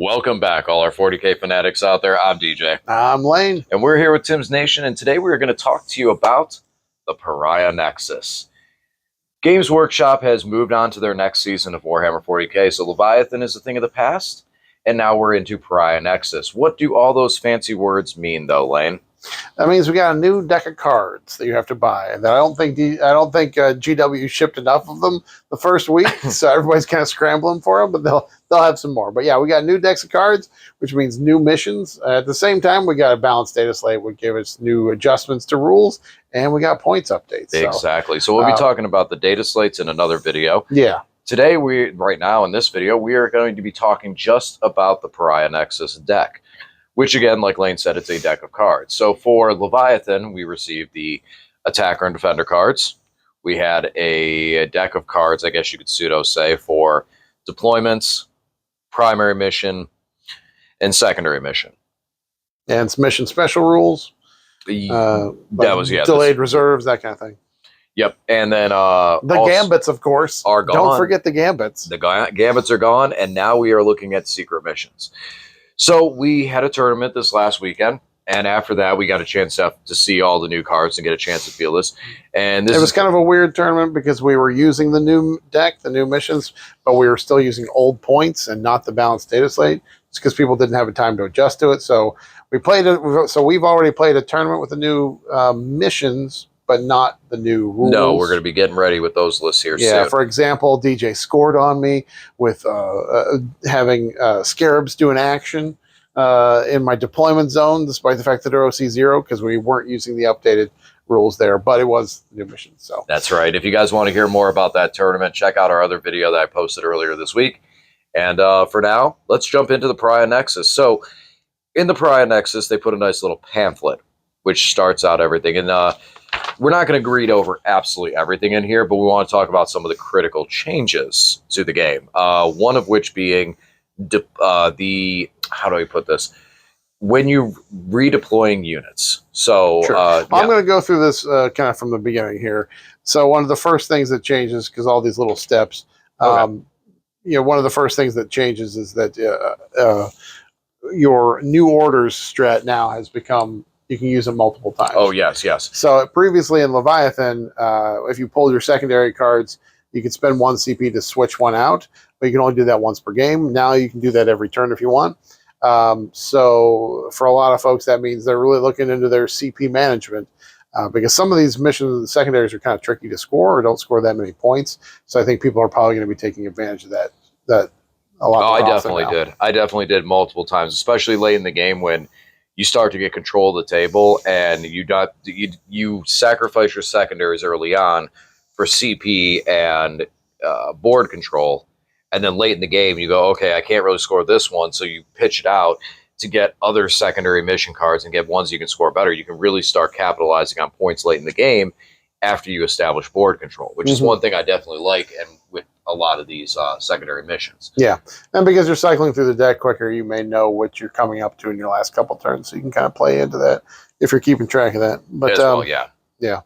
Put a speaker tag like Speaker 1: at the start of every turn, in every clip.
Speaker 1: Welcome back, all our 40K fanatics out there. I'm DJ.
Speaker 2: I'm Lane.
Speaker 1: And we're here with Tim's Nation, and today we're going to talk to you about the Pariah Nexus. Games Workshop has moved on to their next season of Warhammer 40K, so Leviathan is a thing of the past, and now we're into Pariah Nexus. What do all those fancy words mean, though, Lane?
Speaker 2: That means we got a new deck of cards that you have to buy. And I don't think GW shipped enough of them the first week, so everybody's kind of scrambling for them. But they'll have some more. But yeah, we got new decks of cards, which means new missions. At the same time, we got a balanced data slate, which gave us new adjustments to rules, and we got points updates.
Speaker 1: Exactly. So we'll be talking about the data slates in another video.
Speaker 2: Yeah.
Speaker 1: Today, right now in this video, we are going to be talking just about the Pariah Nexus deck. Which, again, like Lane said, it's a deck of cards. So for Leviathan, we received the Attacker and Defender cards. We had a deck of cards, I guess you could pseudo-say, for deployments, primary mission, and secondary mission.
Speaker 2: And some mission special rules.
Speaker 1: That was, yeah.
Speaker 2: Delayed reserves, that kind of thing.
Speaker 1: Yep. And then...
Speaker 2: the Gambits, of course.
Speaker 1: Are gone.
Speaker 2: Don't forget the Gambits.
Speaker 1: The Gambits are gone, and now we are looking at secret missions. So we had a tournament this last weekend, and after that, we got a chance to see all the new cards and get a chance to feel this. And this
Speaker 2: was kind of a weird tournament because we were using the new deck, the new missions, but we were still using old points and not the balanced data slate. It's because people didn't have a time to adjust to it. So we played it. So we've already played a tournament with the new missions, but not the new rules.
Speaker 1: No, we're going to be getting ready with those lists here soon.
Speaker 2: Yeah, for example, DJ scored on me with having Scarabs do an action in my deployment zone, despite the fact that they're OC0, because we weren't using the updated rules there, but it was the new mission. So
Speaker 1: that's right. If you guys want to hear more about that tournament, check out our other video that I posted earlier this week. And for now, let's jump into the Pariah Nexus. So in the Pariah Nexus, they put a nice little pamphlet, which starts out everything. And we're not going to read over absolutely everything in here, but we want to talk about some of the critical changes to the game. One of which being how do I put this? When you redeploying units. So
Speaker 2: sure. I'm going to go through this kind of from the beginning here. So one of the first things that changes, because all these little steps, one of the first things that changes is that your new orders strat now has become, you can use it multiple times.
Speaker 1: Oh, yes, yes.
Speaker 2: So previously in Leviathan, if you pulled your secondary cards, you could spend 1 CP to switch one out, but you can only do that once per game. Now you can do that every turn if you want. So for a lot of folks, that means they're really looking into their CP management because some of these missions, the secondaries, are kind of tricky to score or don't score that many points. So I think people are probably going to be taking advantage of that a lot.
Speaker 1: Oh, I definitely did. I definitely did multiple times, especially late in the game when you start to get control of the table and you sacrifice your secondaries early on for CP and board control. And then late in the game, you go, okay, I can't really score this one. So you pitch it out to get other secondary mission cards and get ones you can score better. You can really start capitalizing on points late in the game after you establish board control, which is one thing I definitely like and with a lot of these secondary missions.
Speaker 2: Yeah, and because you're cycling through the deck quicker, you may know what you're coming up to in your last couple turns, so you can kind of play into that if you're keeping track of that. But
Speaker 1: yeah.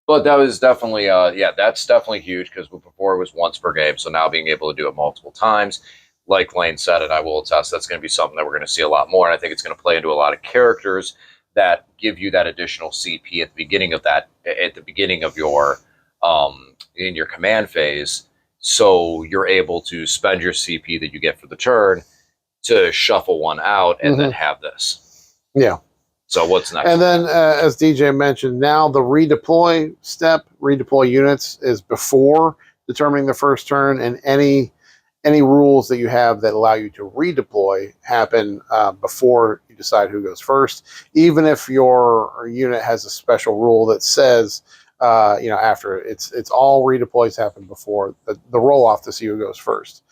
Speaker 1: But that was definitely, that's definitely huge because before it was once per game. So now being able to do it multiple times, like Lane said, and I will attest, that's going to be something that we're going to see a lot more. And I think it's going to play into a lot of characters that give you that additional CP at the beginning of your, in your command phase. So you're able to spend your CP that you get for the turn to shuffle one out and then have this.
Speaker 2: Yeah.
Speaker 1: So what's next?
Speaker 2: And then, as DJ mentioned, now the redeploy step, redeploy units, is before determining the first turn, and any rules that you have that allow you to redeploy happen before you decide who goes first. Even if your unit has a special rule that says, after it's all redeploys happen before the roll off to see who goes first.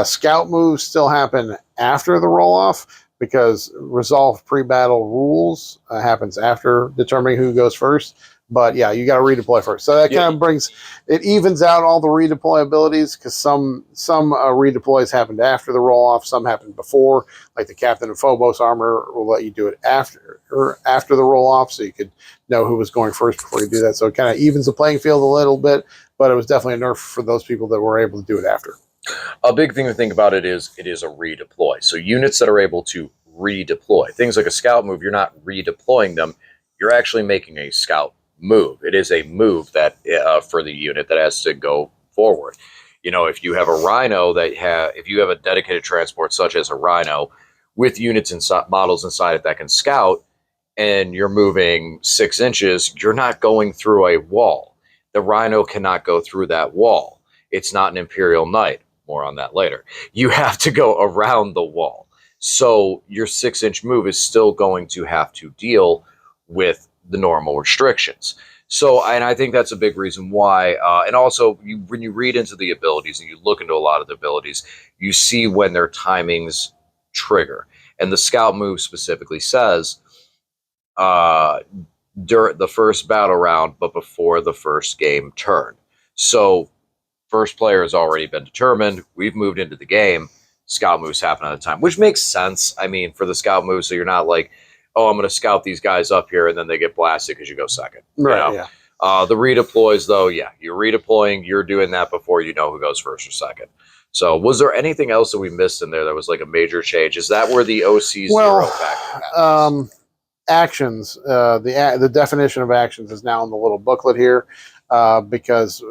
Speaker 2: Scout moves still happen after the roll off, because resolve pre-battle rules happens after determining who goes first. But yeah, you got to redeploy first. So that kind of it evens out all the redeploy abilities, because some redeploys happened after the roll-off, some happened before, like the Captain of Phobos armor will let you do it after the roll-off, so you could know who was going first before you do that. So it kind of evens the playing field a little bit, but it was definitely a nerf for those people that were able to do it after.
Speaker 1: A big thing to think about it is a redeploy. So units that are able to redeploy, things like a scout move, you're not redeploying them. You're actually making a scout move. It is a move that for the unit that has to go forward. You know, if you have a rhino if you have a dedicated transport such as a rhino with units inside models inside it that can scout, and you're moving 6 inches, you're not going through a wall. The rhino cannot go through that wall. It's not an Imperial Knight. More on that later. You have to go around the wall. So your 6 inch move is still going to have to deal with the normal restrictions. So, and I think that's a big reason why. And also, when you read into the abilities and you look into a lot of the abilities, you see when their timings trigger. And the scout move specifically says, uh, during the first battle round, but before the first game turn. So first player has already been determined. We've moved into the game. Scout moves happen at a time, which makes sense. I mean, for the scout moves, so you're not like, oh, I'm going to scout these guys up here, and then they get blasted because you go second.
Speaker 2: Right.
Speaker 1: You know?
Speaker 2: Yeah.
Speaker 1: The redeploys, though, yeah, you're redeploying. You're doing that before you know who goes first or second. So, was there anything else that we missed in there that was like a major change? Is that where the OC zero factor
Speaker 2: actions. The definition of actions is now in the little booklet here, because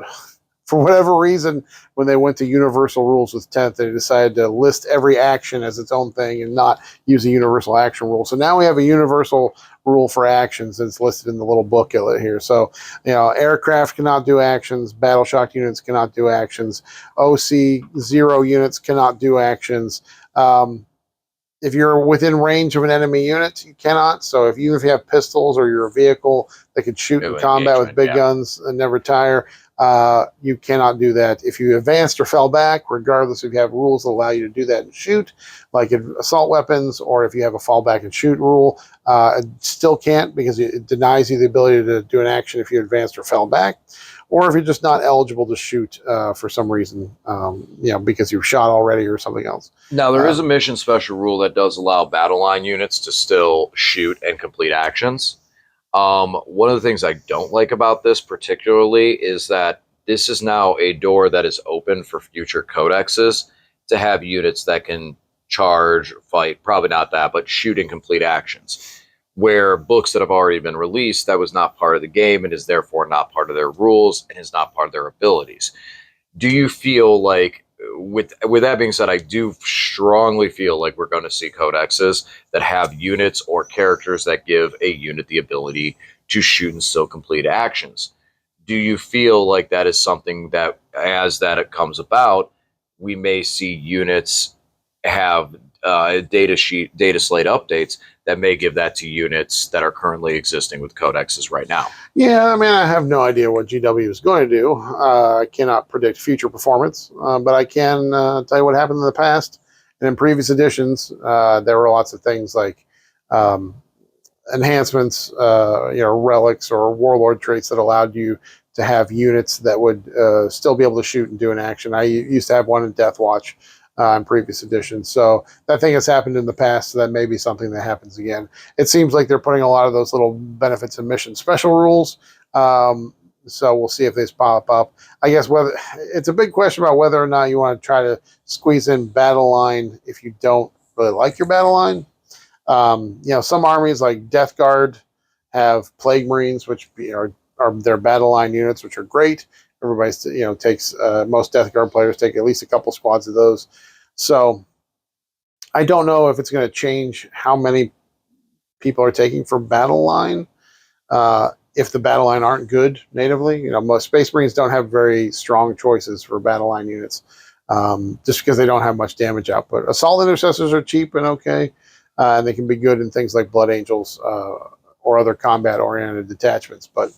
Speaker 2: for whatever reason, when they went to universal rules with 10th, they decided to list every action as its own thing and not use a universal action rule. So now we have a universal rule for actions that's listed in the little booklet here. So, you know, aircraft cannot do actions, battle shock units cannot do actions, OC 0 units cannot do actions. If you're within range of an enemy unit, you cannot. So even if you have pistols or you're a vehicle that could shoot in combat with big guns and never tire, you cannot do that. If you advanced or fell back, regardless if you have rules that allow you to do that and shoot, like assault weapons, or if you have a fall back and shoot rule, it still can't, because it denies you the ability to do an action if you advanced or fell back, or if you're just not eligible to shoot for some reason, because you've shot already or something else.
Speaker 1: Now, there is a mission special rule that does allow battle line units to still shoot and complete actions. One of the things I don't like about this particularly is that this is now a door that is open for future codexes to have units that can charge, fight, probably not that, but shoot and complete actions. Where books that have already been released, that was not part of the game and is therefore not part of their rules and is not part of their abilities. Do you feel like, with that being said, I do strongly feel like we're going to see codexes that have units or characters that give a unit the ability to shoot and still complete actions? Do you feel like that is something that, as that it comes about, we may see units have data slate updates that may give that to units that are currently existing with codexes right now?
Speaker 2: Yeah, I mean, I have no idea what GW is going to do. I cannot predict future performance, but I can tell you what happened in the past. And in previous editions, there were lots of things like enhancements, relics or warlord traits that allowed you to have units that would still be able to shoot and do an action. I used to have one in Death Watch in previous editions. So that thing has happened in the past, so that may be something that happens again. It seems like they're putting a lot of those little benefits and mission special rules. So we'll see if these pop up. I guess whether it's a big question about whether or not you want to try to squeeze in battle line if you don't really like your battle line. Some armies like Death Guard have Plague Marines, which are their battle line units, which are great. Everybody's takes most Death Guard players take at least a couple squads of those. So I don't know if it's going to change how many people are taking for battle line. If the battle line aren't good natively, most Space Marines don't have very strong choices for battle line units, just because they don't have much damage output. Assault intercessors are cheap and okay, and they can be good in things like Blood Angels or other combat-oriented detachments. But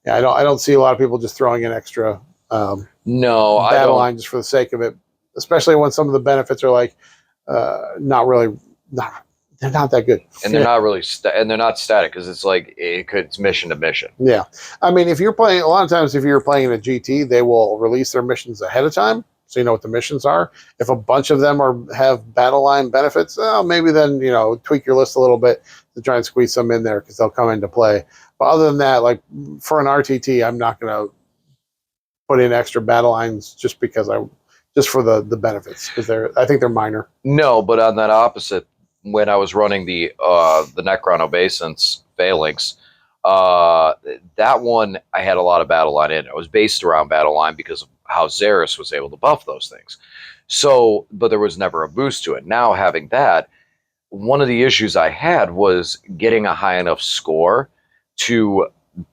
Speaker 2: yeah, I don't see a lot of people just throwing in extra battle line just for the sake of it, especially when some of the benefits are like they're not that good,
Speaker 1: and they're not really and they're not static, because it's like it's mission to mission.
Speaker 2: Yeah, I mean, if you're playing, a lot of times if you're playing in a GT, they will release their missions ahead of time, so you know what the missions are. If a bunch of them have battle line benefits, maybe then tweak your list a little bit to try and squeeze some in there, because they'll come into play. But other than that, like for an RTT, I'm not going to put in extra battle lines just because just for the benefits, because I think they're minor.
Speaker 1: No, but on that opposite, when I was running the Necron Obeisance Phalanx, uh, that one I had a lot of battle line in. It was based around battle line because of how Xeris was able to buff those things. So, but there was never a boost to it. Now having that, one of the issues I had was getting a high enough score to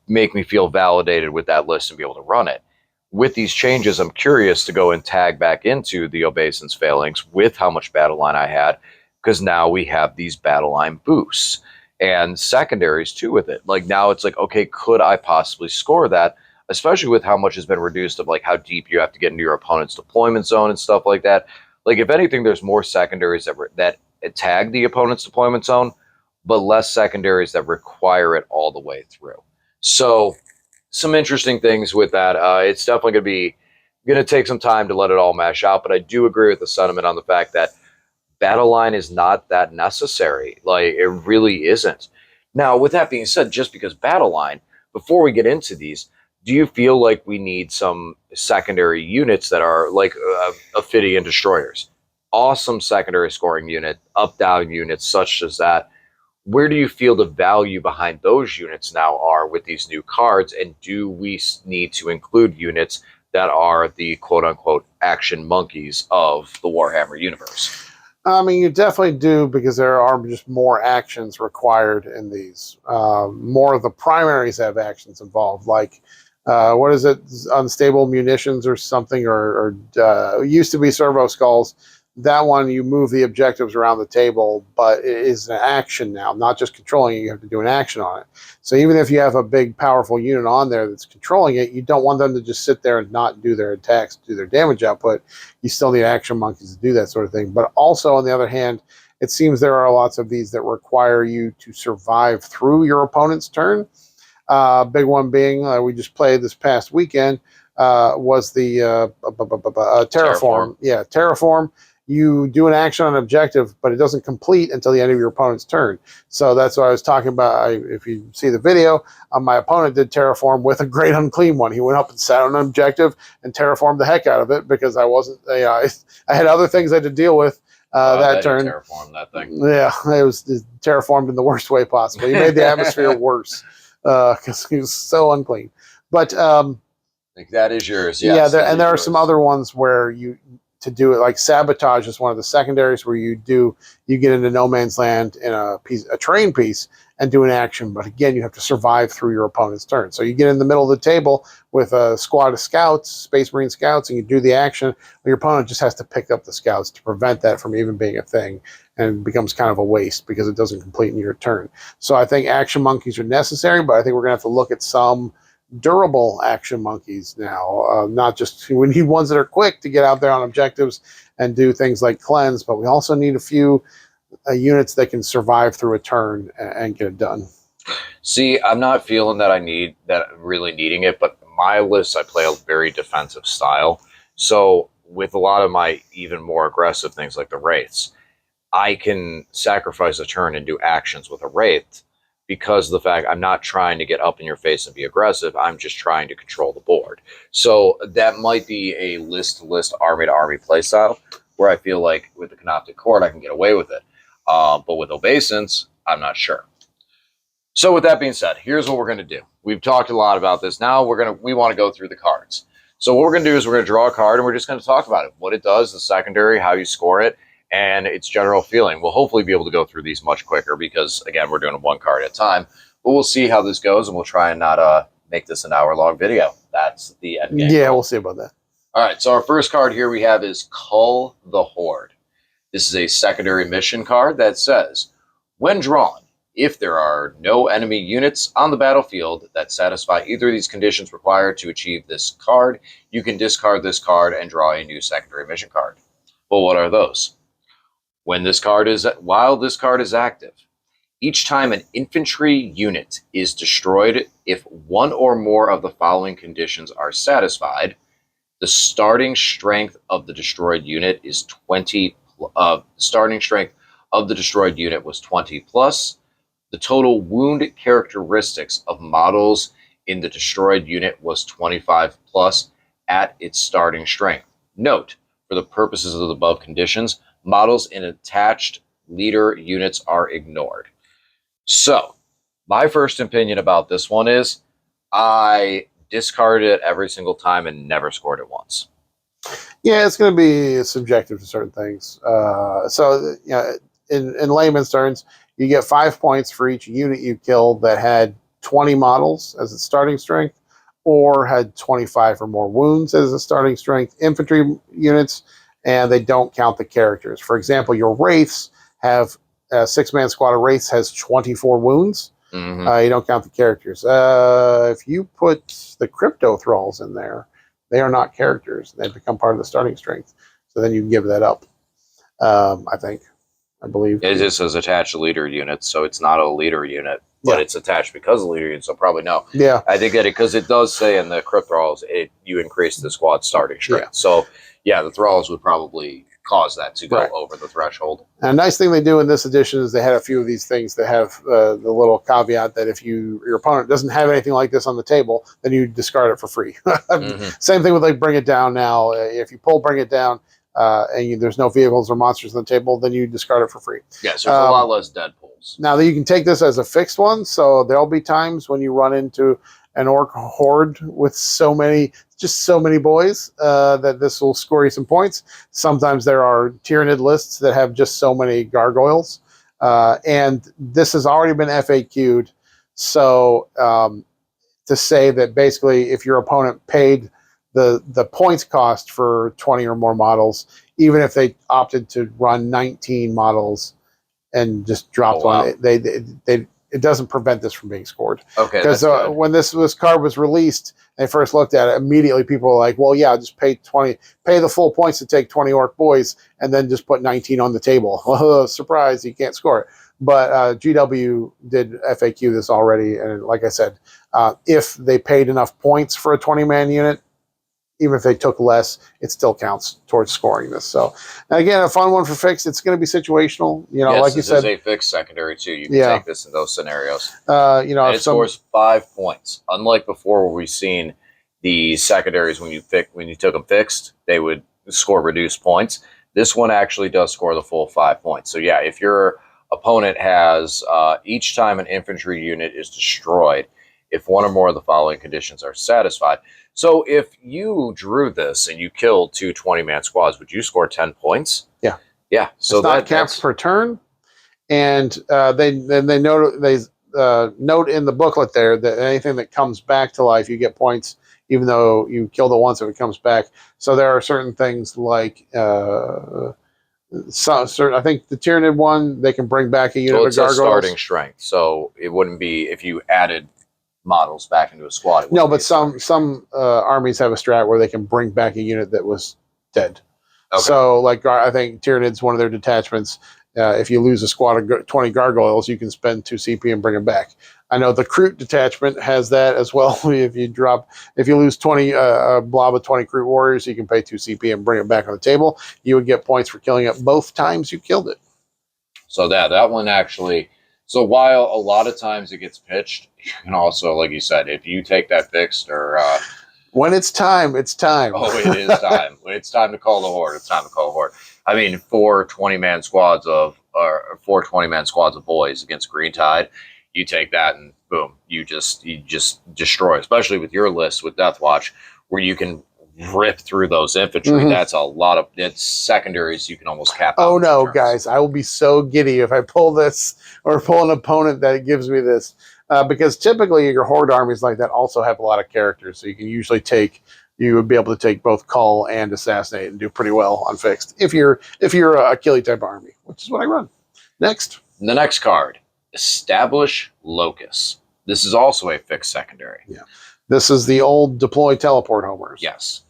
Speaker 1: make me feel validated with that list and be able to run it. With these changes, I'm curious to go and tag back into the Obeisance Phalanx with how much battle line I had, because now we have these battle line boosts and secondaries too with it. Like now it's like, okay, could I possibly score that? Especially with how much has been reduced of like how deep you have to get into your opponent's deployment zone and stuff like that. Like if anything, there's more secondaries that tag the opponent's deployment zone, but less secondaries that require it all the way through. So some interesting things with that. It's definitely going to take some time to let it all mesh out, but I do agree with the sentiment on the fact that battle line is not that necessary. Like it really isn't. Now, with that being said, just because battle line, before we get into these, do you feel like we need some secondary units that are like Ophidian destroyers? Awesome secondary scoring unit, up down units such as that. Where do you feel the value behind those units now are with these new cards? And do we need to include units that are the quote unquote action monkeys of the Warhammer universe?
Speaker 2: I mean, you definitely do, because there are just more actions required in these. More of the primaries have actions involved, like what is it, unstable munitions or something, or used to be servo skulls. That one, you move the objectives around the table, but it is an action now, not just controlling it. You have to do an action on it. So even if you have a big, powerful unit on there that's controlling it, you don't want them to just sit there and not do their attacks, do their damage output. You still need action monkeys to do that sort of thing. But also, on the other hand, it seems there are lots of these that require you to survive through your opponent's turn. Big one being, we just played this past weekend, was the Terraform. Yeah, Terraform. You do an action on an objective, but it doesn't complete until the end of your opponent's turn. So that's what I was talking about. If you see the video, my opponent did Terraform with a Great Unclean one. He went up and sat on an objective and terraformed the heck out of it, because I wasn't. I had other things I had to deal with that turn.
Speaker 1: Terraform that thing.
Speaker 2: Yeah, it was terraformed in the worst way possible. He made the atmosphere worse because he was so unclean. But
Speaker 1: Like that is yours. Yes,
Speaker 2: yeah, and there are some other ones where you to do it, like Sabotage is one of the secondaries where you get into no man's land in a terrain piece and do an action, but again you have to survive through your opponent's turn. So you get in the middle of the table with a squad of scouts, Space Marine scouts, and you do the action. Your opponent just has to pick up the scouts to prevent that from even being a thing, and it becomes kind of a waste because it doesn't complete in your turn. So I think action monkeys are necessary, but I think we're gonna have to look at some durable action monkeys now. Not just, we need ones that are quick to get out there on objectives and do things like cleanse, but we also need a few units that can survive through a turn and get it done.
Speaker 1: See, I'm not feeling that I need that, really needing it, but my list, I play a very defensive style. So with a lot of my even more aggressive things like the Wraiths, I can sacrifice a turn and do actions with a Wraith, because of the fact I'm not trying to get up in your face and be aggressive. I'm just trying to control the board. So that might be a list-to-list, army-to-army playstyle, where I feel like with the Canoptic Court, I can get away with it. But with Obeisance, I'm not sure. So with that being said, here's what we're going to do. We've talked a lot about this. Now we want to go through the cards. So what we're going to do is we're going to draw a card, and we're just going to talk about it. What it does, the secondary, how you score it, and its general feeling. We'll hopefully be able to go through these much quicker because, again, we're doing one card at a time. But we'll see how this goes, and we'll try and not make this an hour-long video. That's the end game.
Speaker 2: Yeah, we'll see about that.
Speaker 1: All right, so our first card here we have is Cull the Horde. This is a secondary mission card that says, when drawn, if there are no enemy units on the battlefield that satisfy either of these conditions required to achieve this card, you can discard this card and draw a new secondary mission card. Well, what are those? While this card is active, each time an infantry unit is destroyed, if one or more of the following conditions are satisfied, the starting strength of the destroyed unit is 20. Starting strength of the destroyed unit was 20 plus. The total wound characteristics of models in the destroyed unit was 25 plus at its starting strength. Note, For the purposes of the above conditions, models in attached leader units are ignored. So, my first opinion about this one is I discarded it every single time and never scored it once.
Speaker 2: Yeah, it's going to be subjective to certain things. So, you know, in layman's terms, you get 5 points for each unit you killed that had 20 models as its starting strength, or had 25 or more wounds as a starting strength. Infantry units, and they don't count the characters. For example, your wraiths have a 6-man squad of wraiths has 24 wounds. You don't count the characters. If you put the crypto thralls in there, they are not characters. They become part of the starting strength. So then you can give that up. I believe.
Speaker 1: It just says attached leader unit, so it's not a leader unit, but it's attached because of leader unit, so probably no.
Speaker 2: Yeah.
Speaker 1: I think that because it does say in the crypt thralls, you increase the squad starting strength.
Speaker 2: Yeah.
Speaker 1: So, yeah, the thralls would probably cause that to go over the threshold.
Speaker 2: And a nice thing they do in this edition is they had a few of these things that have the little caveat that if your opponent doesn't have anything like this on the table, then you discard it for free. Same thing with like Bring It Down now. If you pull Bring It Down and there's no vehicles or monsters on the table, then you discard it for free.
Speaker 1: Yeah, so there's a lot less dead pulls.
Speaker 2: Now that you can take this as a fixed one, so there'll be times when you run into an orc horde with so many boys that this will score you some points. Sometimes there are Tyranid lists that have just so many gargoyles, and this has already been FAQ'd. So to say that basically if your opponent paid the points cost for 20 or more models, even if they opted to run 19 models and just dropped one, it doesn't prevent this from being scored.
Speaker 1: Okay,
Speaker 2: because when this card was released, they first looked at it. Immediately, people were like, "Well, yeah, just pay the full points to take 20 orc boys, and then just put 19 on the table." Surprise, you can't score it. But GW did FAQ this already, and like I said, if they paid enough points for a 20-man unit, even if they took less, it still counts towards scoring this. So, again, a fun one for fixed. It's going to be situational. You know, like you said,
Speaker 1: this is a fixed secondary too. You can take this in those scenarios.
Speaker 2: You know,
Speaker 1: and it scores 5 points. Unlike before, where we've seen the secondaries when you took them fixed, they would score reduced points. This one actually does score the full 5 points. So yeah, if your opponent has each time an infantry unit is destroyed, if one or more of the following conditions are satisfied. So if you drew this and you killed 2 20-man squads, would you score 10 points?
Speaker 2: Yeah.
Speaker 1: Yeah. So
Speaker 2: it's not capped per turn. And they note in the booklet there that anything that comes back to life, you get points, even though you killed it once if it comes back. So there are certain things like I think the Tyranid one, they can bring back a unit of gargoyles.
Speaker 1: Starting strength, so it wouldn't be if you added models back into a squad.
Speaker 2: No, but some armies have a strat where they can bring back a unit that was dead. Okay. So, like, I think Tyranid's one of their detachments. If you lose a squad of 20 gargoyles, you can spend 2 CP and bring them back. I know the Kroot detachment has that as well. If you lose 20 a blob of 20 Kroot warriors, you can pay 2 CP and bring it back on the table. You would get points for killing it both times you killed it.
Speaker 1: So that one actually. So while a lot of times it gets pitched, you can also, like you said, if you take that fixed or
Speaker 2: when it's time, it's time.
Speaker 1: Oh, it is time. When it's time to call the horde, it's time to call the horde. I mean, 4 20-man squads of boys against Green Tide, you take that and boom, you just destroy. Especially with your list with Death Watch, where you can rip through those infantry. That's a lot of secondaries. You can almost cap.
Speaker 2: Oh no, guys! I will be so giddy if I pull this or pull an opponent that gives me this. Because typically your horde armies like that also have a lot of characters, so you can usually you would be able to take both cull and assassinate and do pretty well on fixed if you're a killy type army, which is what I run. Next,
Speaker 1: the next card, Establish Locus. This is also a fixed secondary.
Speaker 2: Yeah, this is the old deploy teleport homers.
Speaker 1: Yes,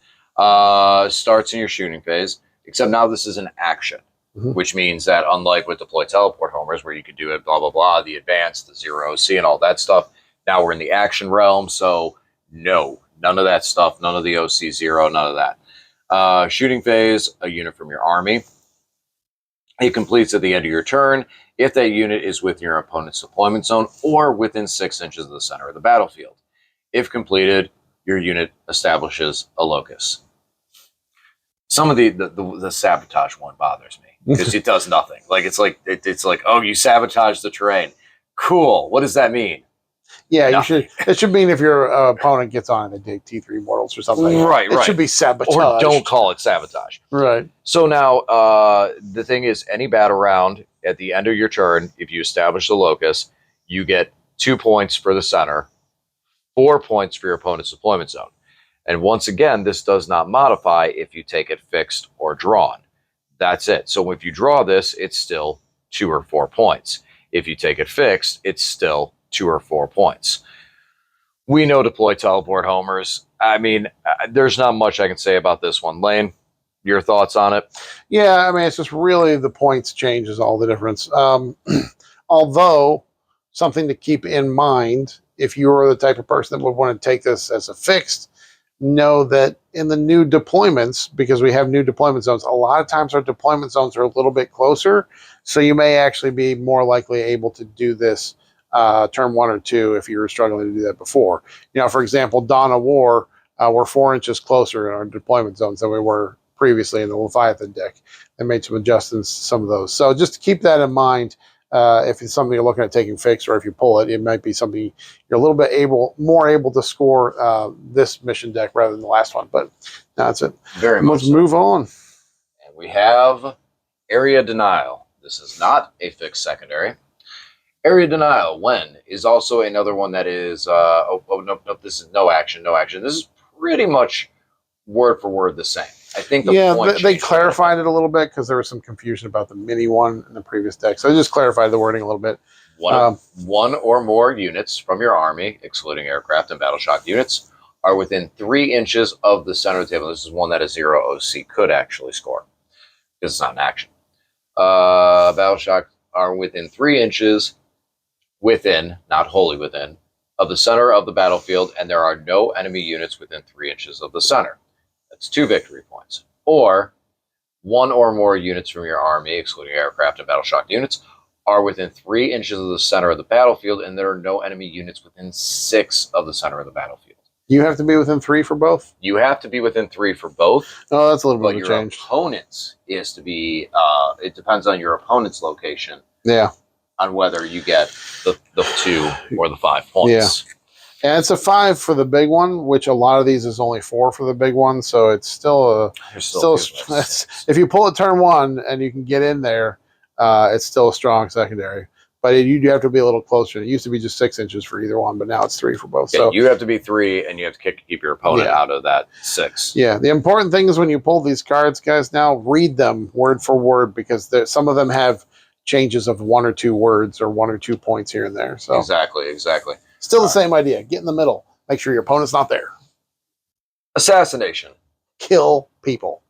Speaker 1: starts in your shooting phase, except now this is an action. Which means that unlike with deploy teleport homers where you could do it, blah, blah, blah, the advanced, the 0 OC and all that stuff, now we're in the action realm. So no, none of that stuff, none of the OC 0, none of that. Shooting phase, a unit from your army. It completes at the end of your turn if that unit is within your opponent's deployment zone or within 6 inches of the center of the battlefield. If completed, your unit establishes a locus. Some of the sabotage one bothers me because it does nothing. It's like, oh, you sabotage the terrain. Cool. What does that mean?
Speaker 2: Yeah,
Speaker 1: Nothing.
Speaker 2: you should. It should mean if your opponent gets on and they take T3 mortals or something.
Speaker 1: Right.
Speaker 2: It should be sabotage.
Speaker 1: Or don't call it sabotage.
Speaker 2: Right.
Speaker 1: So now the thing is, any battle round at the end of your turn, if you establish the locus, you get 2 points for the center, 4 points for your opponent's deployment zone. And once again, this does not modify if you take it fixed or drawn. That's it. So if you draw this, it's still 2 or 4 points. If you take it fixed, it's still 2 or 4 points. We know deploy teleport homers. I mean, there's not much I can say about this one. Lane, your thoughts on it?
Speaker 2: Yeah, I mean, it's just really the points change is all the difference. Although, something to keep in mind, if you are the type of person that would want to take this as a fixed, know that in the new deployments, because we have new deployment zones, a lot of times our deployment zones are a little bit closer. So you may actually be more likely able to do this turn 1 or 2 if you were struggling to do that before. You know, for example, Dawn of War, we're 4 inches closer in our deployment zones than we were previously in the Leviathan deck. They made some adjustments to some of those. So just to keep that in mind, if it's something you're looking at taking fixed, or if you pull it, it might be something you're a little bit more able to score this mission deck rather than the last one. But that's it.
Speaker 1: Very much.
Speaker 2: Let's move on.
Speaker 1: And we have Area Denial. This is not a fixed secondary. Area Denial, when, is also another one that is, no, this is no action. This is pretty much word for word the same. I think
Speaker 2: they clarified it a little bit because there was some confusion about the mini one in the previous deck. So they just clarified the wording a little bit.
Speaker 1: One or more units from your army, excluding aircraft and battle shock units, are within 3 inches of the center of the table. This is one that a 0 OC could actually score because it's not an action. Battle shock are within 3 inches, within, not wholly within, of the center of the battlefield, and there are no enemy units within 3 inches of the center. That's 2 victory points. Or 1 or more units from your army, excluding aircraft and battle shock units, are within 3 inches of the center of the battlefield, and there are no enemy units within 6 of the center of the battlefield.
Speaker 2: You have to be within 3 for both?
Speaker 1: You have to be within 3 for both.
Speaker 2: Oh, that's a little bit of a
Speaker 1: your
Speaker 2: change.
Speaker 1: Opponent's is to be, it depends on your opponent's location.
Speaker 2: Yeah.
Speaker 1: On whether you get the 2 or the 5 points.
Speaker 2: Yeah. And it's a 5 for the big one, which a lot of these is only 4 for the big one. So it's still if you pull it turn 1 and you can get in there, it's still a strong secondary. But you do have to be a little closer. It used to be just 6 inches for either one, but now it's 3 for both.
Speaker 1: Yeah,
Speaker 2: so
Speaker 1: you have to be 3, and you have to keep your opponent out of that 6.
Speaker 2: Yeah, the important thing is when you pull these cards, guys, now read them word for word, because some of them have changes of 1 or 2 words or 1 or 2 points here and there. So
Speaker 1: exactly.
Speaker 2: Still the same idea. Get in the middle. Make sure your opponent's not there.
Speaker 1: Assassination.
Speaker 2: Kill people.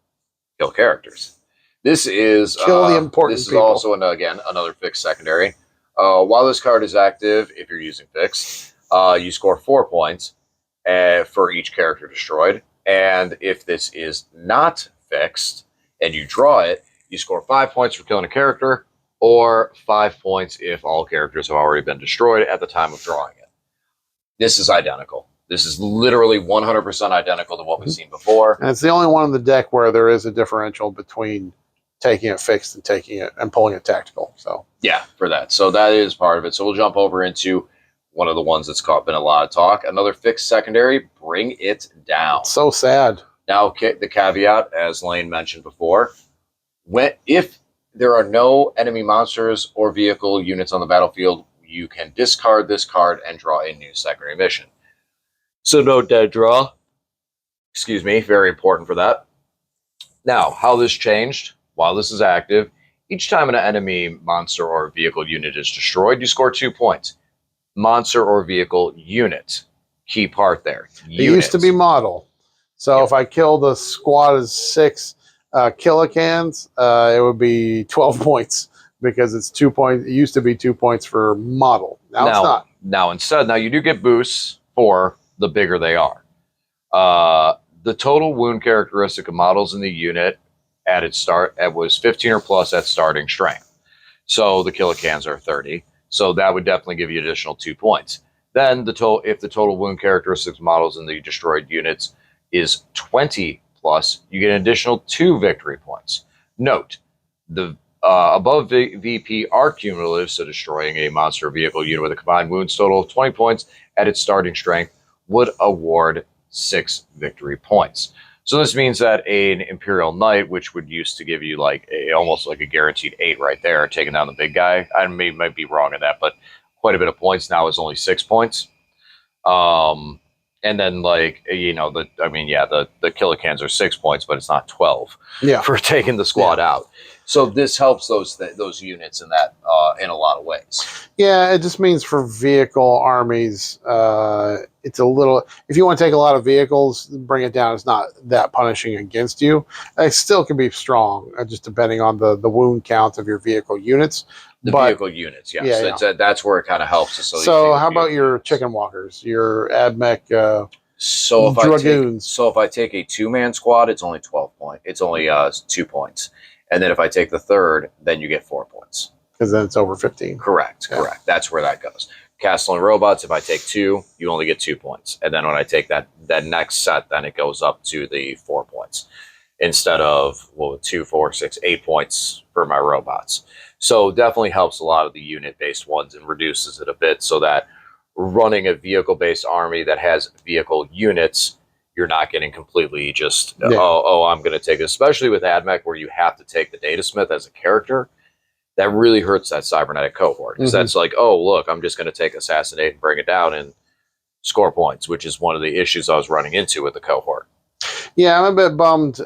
Speaker 1: Kill characters. This is
Speaker 2: kill the important
Speaker 1: This is
Speaker 2: people.
Speaker 1: also, again, another fixed secondary. While this card is active, if you're using fixed, you score 4 points for each character destroyed. And if this is not fixed and you draw it, you score 5 points for killing a character, or 5 points if all characters have already been destroyed at the time of drawing it. This is identical. This is literally 100% identical to what we've seen before.
Speaker 2: And it's the only one in the deck where there is a differential between taking it fixed and taking it and pulling it tactical. So
Speaker 1: yeah, for that. So that is part of it. So we'll jump over into one of the ones that's been a lot of talk. Another fixed secondary, Bring It Down.
Speaker 2: It's so sad.
Speaker 1: Now, the caveat, as Lane mentioned before, if there are no enemy monsters or vehicle units on the battlefield, you can discard this card and draw a new secondary mission. So no dead draw. Excuse me, very important for that. Now, how this changed while this is active, each time an enemy monster or vehicle unit is destroyed, you score 2 points. Monster or vehicle unit. Key part there.
Speaker 2: It used to be model. So if I killed a squad of 6 killicans, it would be 12 points because it's 2 points. It used to be 2 points for model. Now it's not.
Speaker 1: Now you do get boosts for the bigger they are. The total wound characteristic of models in the unit at its start was 15 or plus at starting strength. So the killicans are 30. So that would definitely give you additional 2 points. Then if the total wound characteristics models in the destroyed units is 20 plus, you get an additional 2 victory points. Note, the above VP are cumulative, so destroying a monster vehicle unit with a combined wounds total of 20 points at its starting strength would award 6 victory points. So this means that an Imperial Knight, which would used to give you like almost like a guaranteed 8 right there, taking down the big guy. I might be wrong in that, but quite a bit of points now is only 6 points. And then the kilocans are 6 points, but it's not 12 for taking the squad out. So this helps those units in that in a lot of ways.
Speaker 2: Yeah, it just means for vehicle armies, it's a little. If you want to take a lot of vehicles, bring it down. It's not that punishing against you. It still can be strong, just depending on the wound count of your vehicle units.
Speaker 1: Vehicle units, yes. Yeah. That's where it kind of helps.
Speaker 2: So how about your chicken walkers, your AdMech
Speaker 1: dragoons? If I take a 2-man squad, it's only 12 points. It's only 2 points. And then if I take the third, then you get 4 points.
Speaker 2: Because then it's over 15.
Speaker 1: Correct. That's where that goes. Castle and robots, if I take 2, you only get 2 points. And then when I take that next set, then it goes up to the 4 points. Instead of 2, 4, 6, 8 points for my robots. So definitely helps a lot of the unit-based ones and reduces it a bit so that running a vehicle-based army that has vehicle units, you're not getting completely just, I'm going to take it. Especially with AdMech where you have to take the Datasmith as a character. That really hurts that cybernetic cohort. Because that's like, oh, look, I'm just going to take Assassinate and bring it down and score points, which is one of the issues I was running into with the cohort.
Speaker 2: Yeah, I'm a bit bummed.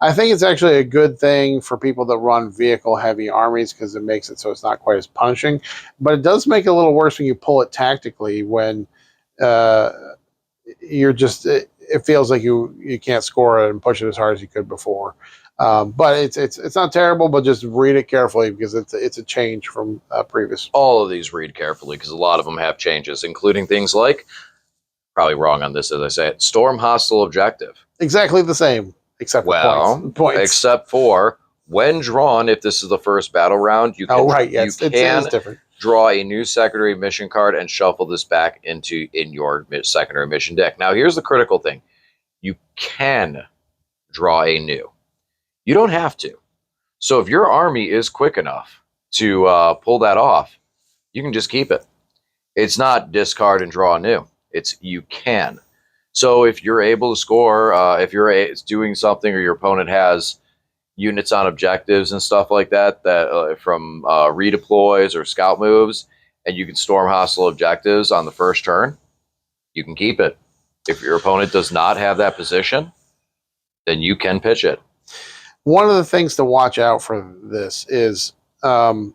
Speaker 2: I think it's actually a good thing for people that run vehicle-heavy armies because it makes it so it's not quite as punishing. But it does make it a little worse when you pull it tactically when you're just it feels like you can't score it and push it as hard as you could before. But it's not terrible, but just read it carefully because it's a change from previous.
Speaker 1: All of these read carefully because a lot of them have changes, including things like, probably wrong on this as I say it, storm hostile objective.
Speaker 2: Exactly the same. Except for points.
Speaker 1: Except for when drawn, if this is the first battle round, you can,
Speaker 2: it's different.
Speaker 1: Draw a new secondary mission card and shuffle this back in your secondary mission deck. Now, here's the critical thing. You can draw a new. You don't have to. So if your army is quick enough to pull that off, you can just keep it. It's not discard and draw a new. It's you can. So if you're able to score, if you're doing something or your opponent has units on objectives and stuff like that, from redeploys or scout moves, and you can storm hostile objectives on the first turn, you can keep it. If your opponent does not have that position, then you can pitch it.
Speaker 2: One of the things to watch out for this is, obviously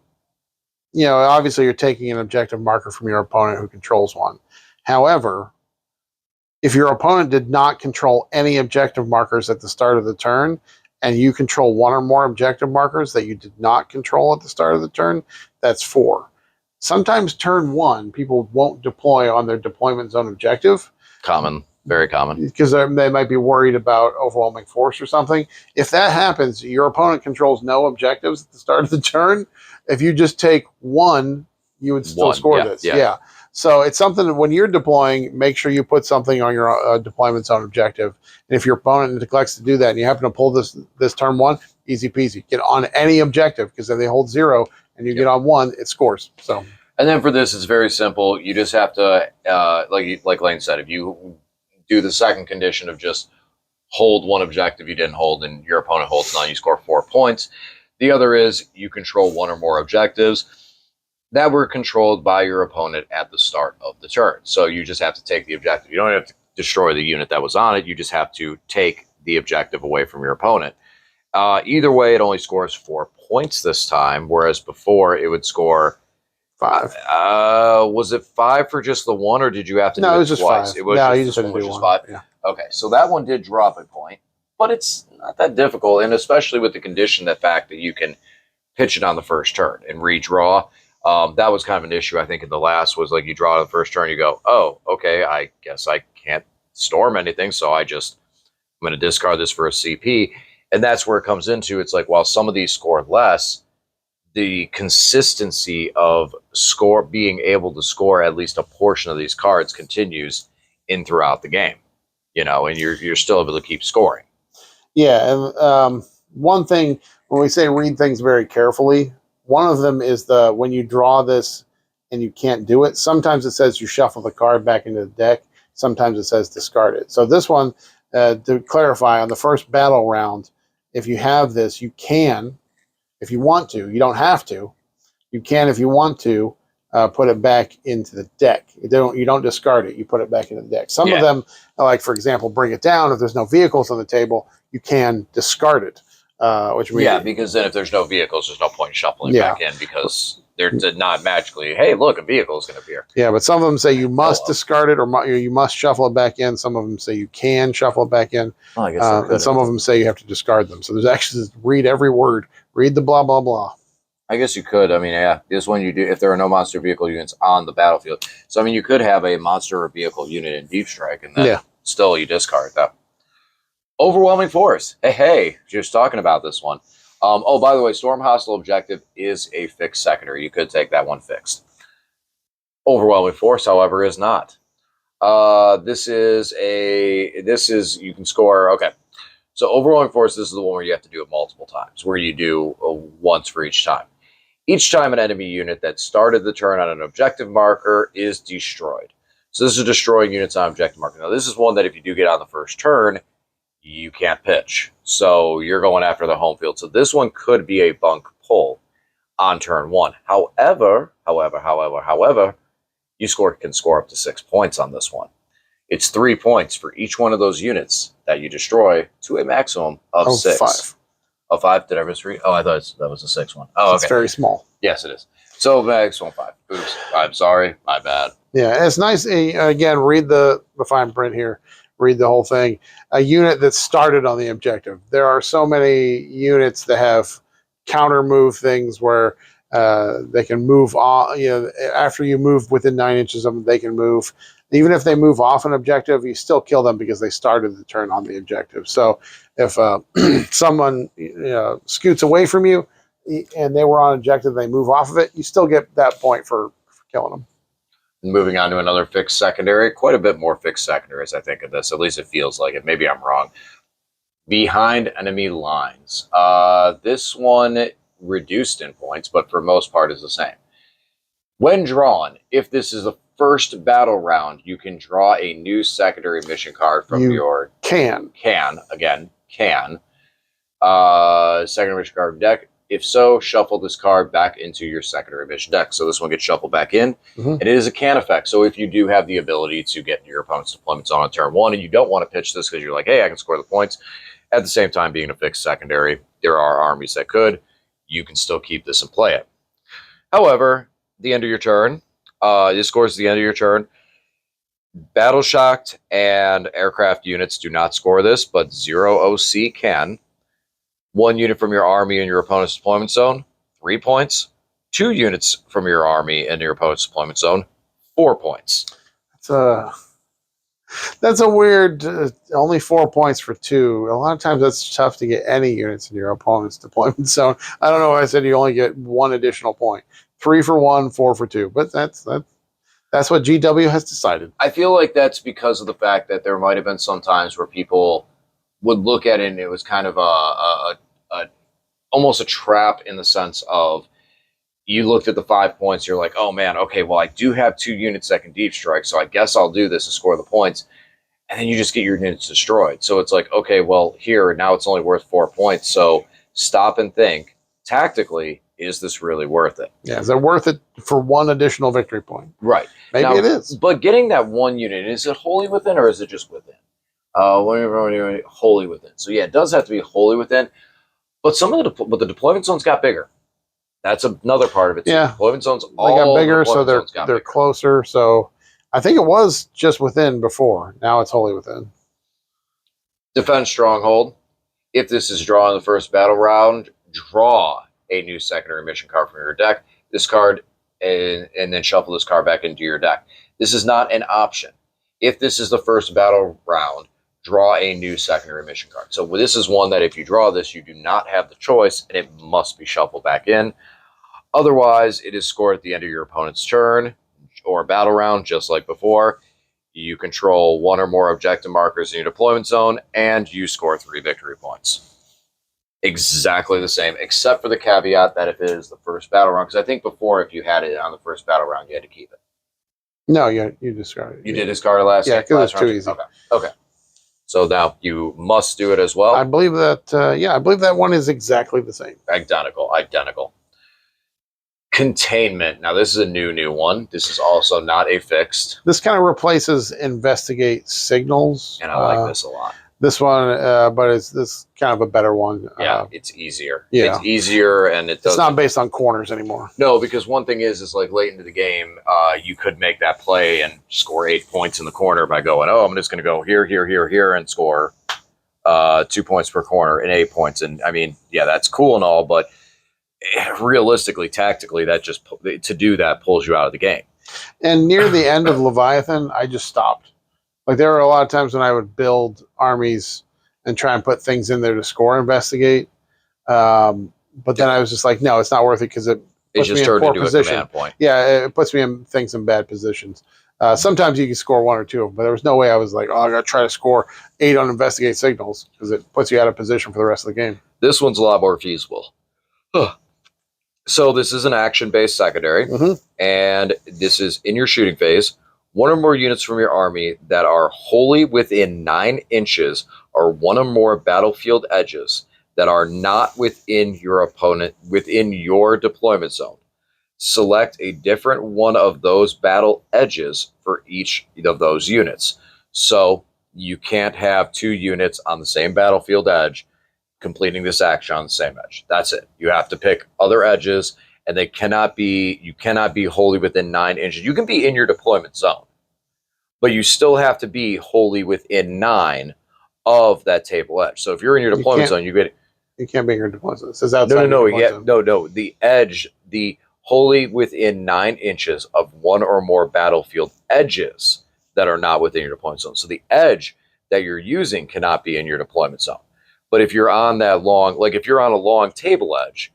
Speaker 2: you're taking an objective marker from your opponent who controls one. However, if your opponent did not control any objective markers at the start of the turn, and you control one or more objective markers that you did not control at the start of the turn, that's 4. Sometimes turn 1, people won't deploy on their deployment zone objective.
Speaker 1: Common, very common.
Speaker 2: Because they might be worried about overwhelming force or something. If that happens, your opponent controls no objectives at the start of the turn. If you just take 1, you would still score this. Yeah. So it's something that when you're deploying, make sure you put something on your deployment zone objective. And if your opponent neglects to do that and you happen to pull this turn 1, easy peasy. Get on any objective because if they hold 0 and you get on 1, it scores. So.
Speaker 1: And then for this, it's very simple. You just have to, like Lane said, if you do the second condition of just hold one objective you didn't hold and your opponent holds none, you score 4 points. The other is you control one or more objectives that were controlled by your opponent at the start of the turn. So you just have to take the objective. You don't have to destroy the unit that was on it. You just have to take the objective away from your opponent. Either way, it only scores 4 points this time, whereas before it would score
Speaker 2: 5.
Speaker 1: Was it 5 for just the one, or did you have to do it just
Speaker 2: twice?
Speaker 1: 5? It was
Speaker 2: you just had to do one.
Speaker 1: 5?
Speaker 2: Yeah.
Speaker 1: Okay, so that one did drop a point, but it's not that difficult, and especially with the condition, the fact that you can pitch it on the first turn and redraw. That was kind of an issue, I think, in the last, was like you draw the first turn, you go, oh, okay, I guess I can't storm anything, so I'm going to discard this for a CP. And that's where it comes into, it's like, while some of these score less, the consistency of being able to score at least a portion of these cards continues in throughout the game. you know, and you're still able to keep scoring.
Speaker 2: Yeah, and one thing when we say read things very carefully, one of them is when you draw this and you can't do it. Sometimes it says you shuffle the card back into the deck. Sometimes it says discard it. So this one, to clarify, on the first battle round, if you have this, you can, if you want to. You don't have to. You can, if you want to, put it back into the deck. You don't discard it. You put it back into the deck. Some of them, like for example, bring it down. If there's no vehicles on the table, you can discard it. Which means,
Speaker 1: because then if there's no vehicles, there's no point shuffling back in because they're not magically. Hey, look, a vehicle is going to appear.
Speaker 2: Yeah, but some of them say you must discard it or you must shuffle it back in. Some of them say you can shuffle it back in, and some of them say you have to discard them. So there's actually read every word. Read the blah blah blah.
Speaker 1: I guess you could. I mean, yeah, this one you do if there are no monster vehicle units on the battlefield. So I mean, you could have a monster or vehicle unit in Deep Strike, and then still you discard that. Overwhelming force. Hey, just talking about this one. Oh, by the way, Storm Hostile Objective is a fixed secondary. You could take that one fixed. Overwhelming force, however, is not. This is you can score. Okay, so overwhelming force. This is the one where you have to do it multiple times, where you do once for each time. Each time an enemy unit that started the turn on an objective marker is destroyed. So this is destroying units on objective marker. Now this is one that if you do get on the first turn, you can't pitch. So you're going after the home field. So this one could be a bunk pull on turn one. However, you can score up to 6 points on this one. It's 3 points for each one of those units that you destroy to a maximum of 6.
Speaker 2: 5.
Speaker 1: Oh, 5? Did I misread? Oh, I thought that was a 6 one. Oh, okay.
Speaker 2: It's very small.
Speaker 1: Yes, it is. So maximum 5. Oops. I'm sorry. My bad.
Speaker 2: Yeah, it's nice. Again, read the fine print here. Read the whole thing. A unit that started on the objective. There are so many units that have counter move things where they can move off. You know, after you move within 9 inches of them, they can move. Even if they move off an objective, you still kill them because they started the turn on the objective. So if someone scoots away from you and they were on objective, they move off of it, you still get that point for killing them.
Speaker 1: Moving on to another fixed secondary, quite a bit more fixed secondaries, I think, of this. At least it feels like it. Maybe I'm wrong. Behind enemy lines. This one reduced in points, but for most part is the same. When drawn, if this is the first battle round, you can draw a new secondary mission card from your secondary mission card deck. If so, shuffle this card back into your secondary mission deck. So this one gets shuffled back in. And it is a can effect. So if you do have the ability to get your opponent's deployments on turn one and you don't want to pitch this because you're like, hey, I can score the points. At the same time, being a fixed secondary, there are armies that could. You can still keep this and play it. However, the end of your turn, this scores at the end of your turn. Battle shocked and aircraft units do not score this, but 0 OC can. 1 unit from your army in your opponent's deployment zone, 3 points. 2 units from your army in your opponent's deployment zone, 4 points.
Speaker 2: That's a weird. Only 4 points for 2. A lot of times that's tough to get any units in your opponent's deployment zone. I don't know why I said you only get 1 additional point. 3 for 1, 4 for 2. But that's what GW has decided.
Speaker 1: I feel like that's because of the fact that there might have been some times where people would look at it and it was kind of almost a trap in the sense of you looked at the 5 points, you're like, oh man, okay, well I do have 2 units that can deep strike, so I guess I'll do this to score the points, and then you just get your units destroyed. So it's like, okay, well here, now it's only worth 4 points, so stop and think, tactically, is this really worth it?
Speaker 2: Yeah, is it worth it for 1 additional victory point?
Speaker 1: Right.
Speaker 2: Maybe
Speaker 1: now,
Speaker 2: it is.
Speaker 1: But getting that 1 unit, is it wholly within or is it just within? Wholly within. So yeah, it does have to be wholly within. But the deployment zones got bigger. That's another part of it too.
Speaker 2: Yeah,
Speaker 1: deployment zones
Speaker 2: they got bigger, so they're closer. So I think it was just within before. Now it's wholly within.
Speaker 1: Defense stronghold. If this is drawn in the first battle round, draw a new secondary mission card from your deck. This card and then shuffle this card back into your deck. This is not an option. If this is the first battle round, draw a new secondary mission card. So this is one that if you draw this, you do not have the choice, and it must be shuffled back in. Otherwise, it is scored at the end of your opponent's turn or battle round, just like before. You control one or more objective markers in your deployment zone, and you score 3 victory points. Exactly the same, except for the caveat that if it is the first battle round, because I think before, if you had it on the first battle round, you had to keep it.
Speaker 2: No, you discard it.
Speaker 1: You did discard it last.
Speaker 2: Yeah, because it's too easy.
Speaker 1: Okay. So now you must do it as well.
Speaker 2: I believe that. I believe that one is exactly the same.
Speaker 1: Identical. Containment. Now this is a new one. This is also not a fixed.
Speaker 2: This kind of replaces investigate signals,
Speaker 1: and I like this a lot.
Speaker 2: This one, but it's this kind of a better one.
Speaker 1: Yeah, it's easier.
Speaker 2: Yeah.
Speaker 1: It's easier, and
Speaker 2: it's not based on corners anymore.
Speaker 1: No, because one thing is like late into the game, you could make that play and score 8 points in the corner by going, oh, I'm just going to go here, and score 2 points per corner and 8 points. And I mean, yeah, that's cool and all, but realistically, tactically, that just to do that pulls you out of the game.
Speaker 2: And near the end of Leviathan, I just stopped. Like there were a lot of times when I would build armies and try and put things in there to score investigate. But then I was just like, no, it's not worth it because it puts me in poor position.
Speaker 1: A point.
Speaker 2: Yeah, it puts me in things in bad positions. Sometimes you can score 1 or 2 of them, but there was no way I was like, oh, I got to try to score 8 on investigate signals because it puts you out of position for the rest of the game.
Speaker 1: This one's a lot more feasible. So this is an action-based secondary, and this is in your shooting phase. 1 or more units from your army that are wholly within 9 inches or 1 or more battlefield edges that are not within your deployment zone. Select a different one of those battle edges for each of those units. So you can't have 2 units on the same battlefield edge completing this action on the same edge. That's it. You have to pick other edges, and you cannot be wholly within 9 inches. You can be in your deployment zone, but you still have to be wholly within 9 of that table edge. So if you're in your deployment zone, you
Speaker 2: can't be in your deployment zone. It says outside.
Speaker 1: No. The edge, the wholly within 9 inches of 1 or more battlefield edges that are not within your deployment zone. So the edge that you're using cannot be in your deployment zone. But if you're on that long, like if you're on a long table edge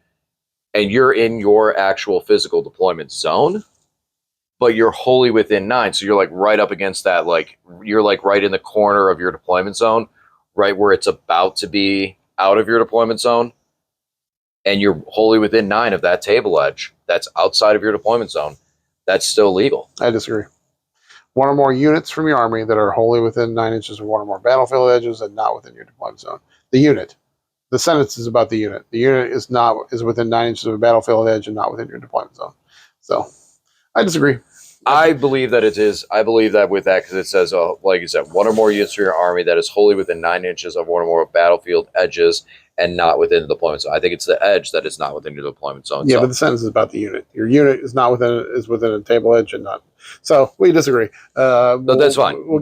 Speaker 1: and you're in your actual physical deployment zone, but you're wholly within 9, so you're like right up against that, like you're like right in the corner of your deployment zone, right where it's about to be out of your deployment zone, and you're wholly within 9 of that table edge that's outside of your deployment zone, that's still legal.
Speaker 2: I disagree. 1 or more units from your army that are wholly within 9 inches of 1 or more battlefield edges and not within your deployment zone. The unit. The sentence is about the unit. The unit is within 9 inches of a battlefield edge and not within your deployment zone. So, I disagree.
Speaker 1: I believe that it is. I believe that with that because it says, like you said, 1 or more units from your army that is wholly within 9 inches of 1 or more battlefield edges and not within the deployment zone. I think it's the edge that is not within your deployment zone.
Speaker 2: Yeah, but the sentence is about the unit. Your unit is within a table edge and not. So we disagree.
Speaker 1: That's fine. We'll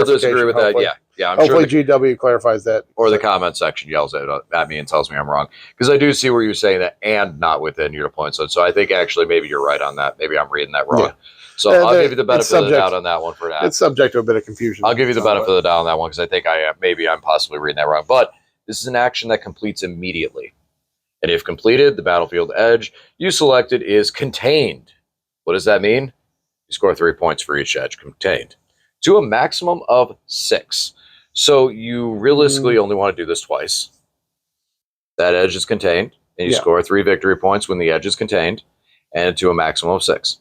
Speaker 1: disagree with that. Yeah.
Speaker 2: Hopefully GW clarifies that.
Speaker 1: Or the comment section yells at me and tells me I'm wrong. Because I do see where you're saying that and not within your deployment zone. So I think actually maybe you're right on that. Maybe I'm reading that wrong. Yeah. So I'll give you the benefit of the doubt on that one for that.
Speaker 2: It's subject to a bit of confusion.
Speaker 1: I'll give you the benefit of the doubt on that one because I think I'm possibly reading that wrong. But this is an action that completes immediately. And if completed, the battlefield edge you selected is contained. What does that mean? You score 3 points for each edge contained to a maximum of 6. So you realistically only want to do this twice. That edge is contained, and you score 3 victory points when the edge is contained, and to a maximum of 6.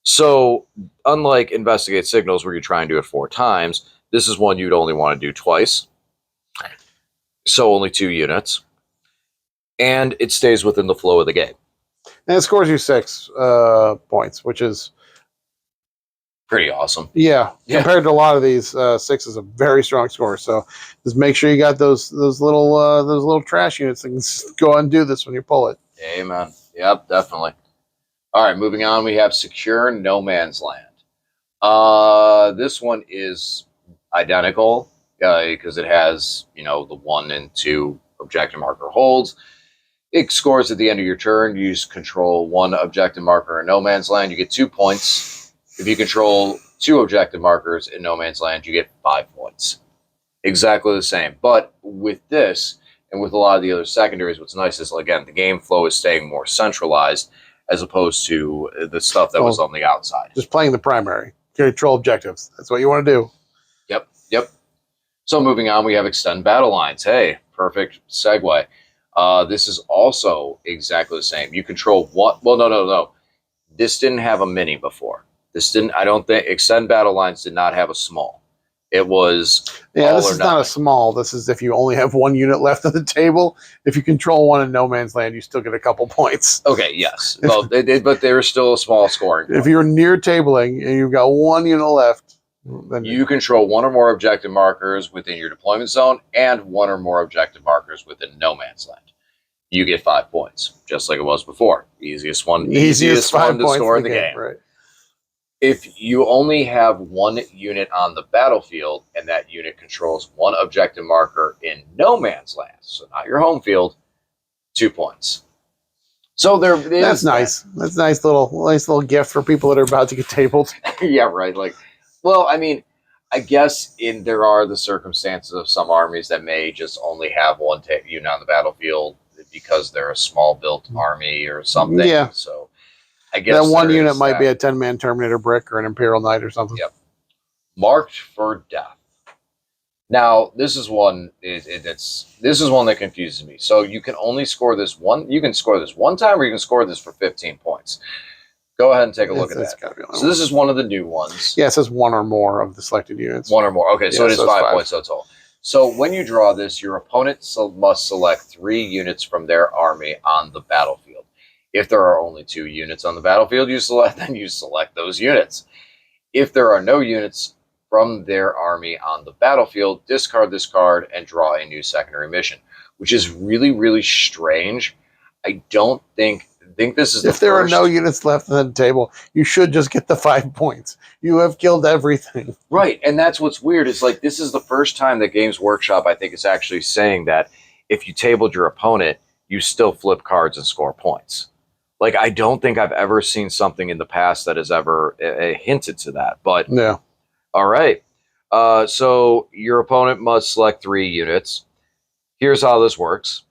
Speaker 1: So unlike investigate signals where you try and do it 4 times, this is one you'd only want to do twice. So only 2 units. And it stays within the flow of the game.
Speaker 2: And it scores you 6 points, which is
Speaker 1: pretty awesome.
Speaker 2: Yeah. Compared to a lot of these, 6 is a very strong score. So just make sure you got those little trash units and go and do this when you pull it.
Speaker 1: Amen. Yep, definitely. All right, moving on, we have Secure No Man's Land. This one is identical because it has, the 1 and 2 objective marker holds. It scores at the end of your turn. You control 1 objective marker in No Man's Land. You get 2 points. If you control 2 objective markers in No Man's Land, you get 5 points. Exactly the same. But with this, and with a lot of the other secondaries, what's nice is, again, the game flow is staying more centralized as opposed to the stuff that was on the outside.
Speaker 2: Just playing the primary. control objectives. That's what you want to do.
Speaker 1: Yep, yep. So moving on, we have extend battle lines. Hey, perfect segue. This is also exactly the same. You control what? Well, no. This didn't have a mini before. This didn't. I don't think extend battle lines did not have a small. It was
Speaker 2: Yeah,
Speaker 1: all
Speaker 2: this
Speaker 1: or
Speaker 2: is not a
Speaker 1: nothing.
Speaker 2: small. This is if you only have one unit left on the table. If you control one in no man's land, you still get a couple points.
Speaker 1: Okay, yes. Well, but there's still a small scoring point.
Speaker 2: If you're near tabling and you've got one unit left, then
Speaker 1: You control one or more objective markers within your deployment zone and one or more objective markers within no man's land. You get 5 points, just like it was before. Easiest one to score in the game.
Speaker 2: Right.
Speaker 1: If you only have one unit on the battlefield and that unit controls one objective marker in no man's land, so not your home field, 2 points. So
Speaker 2: that's nice. That's a nice little gift for people that are about to get tabled.
Speaker 1: Yeah, right. Like, well, I mean, I guess there are the circumstances of some armies that may just only have one unit on the battlefield because they're a small built army or something.
Speaker 2: Yeah.
Speaker 1: So I guess
Speaker 2: that one unit might be a 10-man Terminator brick or an Imperial Knight or something.
Speaker 1: Yep. Marked for death. Now, this is one. This is one that confuses me. So you can only score this one. You can score this one time, or you can score this for 15 points. Go ahead and take a look at that. So this is one of the new ones.
Speaker 2: Yeah, it says one or more of the selected units.
Speaker 1: One or more. Okay, so it is 5 points total. So when you draw this, your opponent must select 3 units from their army on the battlefield. If there are only 2 units on the battlefield, you select those units. If there are no units from their army on the battlefield, discard this card and draw a new secondary mission, which is really, really strange. I don't think this is
Speaker 2: if there are no units left on the table, you should just get the 5 points. You have killed everything.
Speaker 1: Right, and that's what's weird. It's like this is the first time that Games Workshop, I think, is actually saying that if you tabled your opponent, you still flip cards and score points. Like, I don't think I've ever seen something in the past that has ever hinted to that. But
Speaker 2: yeah.
Speaker 1: All right. So your opponent must select 3 units. Here's how this works.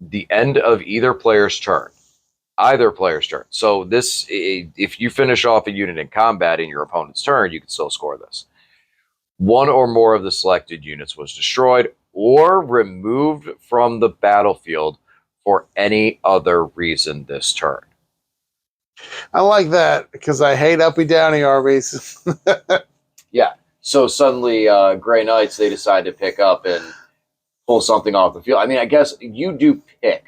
Speaker 1: The end of either player's turn. So this, if you finish off a unit in combat in your opponent's turn, you can still score this. One or more of the selected units was destroyed or removed from the battlefield for any other reason this turn.
Speaker 2: I like that because I hate uppy downy armies.
Speaker 1: Yeah. So suddenly, Grey Knights, they decide to pick up and pull something off the field. I mean, I guess you do pick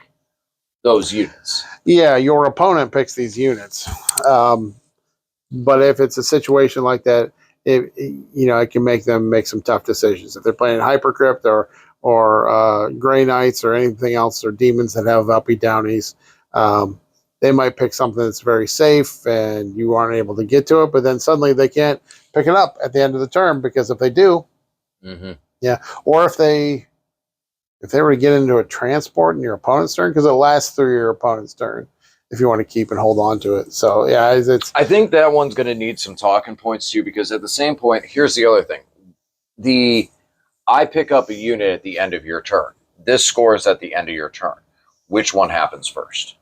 Speaker 1: those units.
Speaker 2: Yeah, your opponent picks these units. But if it's a situation like that, it can make them make some tough decisions. If they're playing Hypercrypt or Grey Knights or anything else, or demons that have uppy downies, they might pick something that's very safe and you aren't able to get to it, but then suddenly they can't pick it up at the end of the turn, because if they do, yeah, or if they were to get into a transport in your opponent's turn, because it lasts through your opponent's turn if you want to keep and hold on to it. So yeah,
Speaker 1: I think that one's going to need some talking points too, because at the same point, here's the other thing: I pick up a unit at the end of your turn. This scores at the end of your turn. Which one happens first?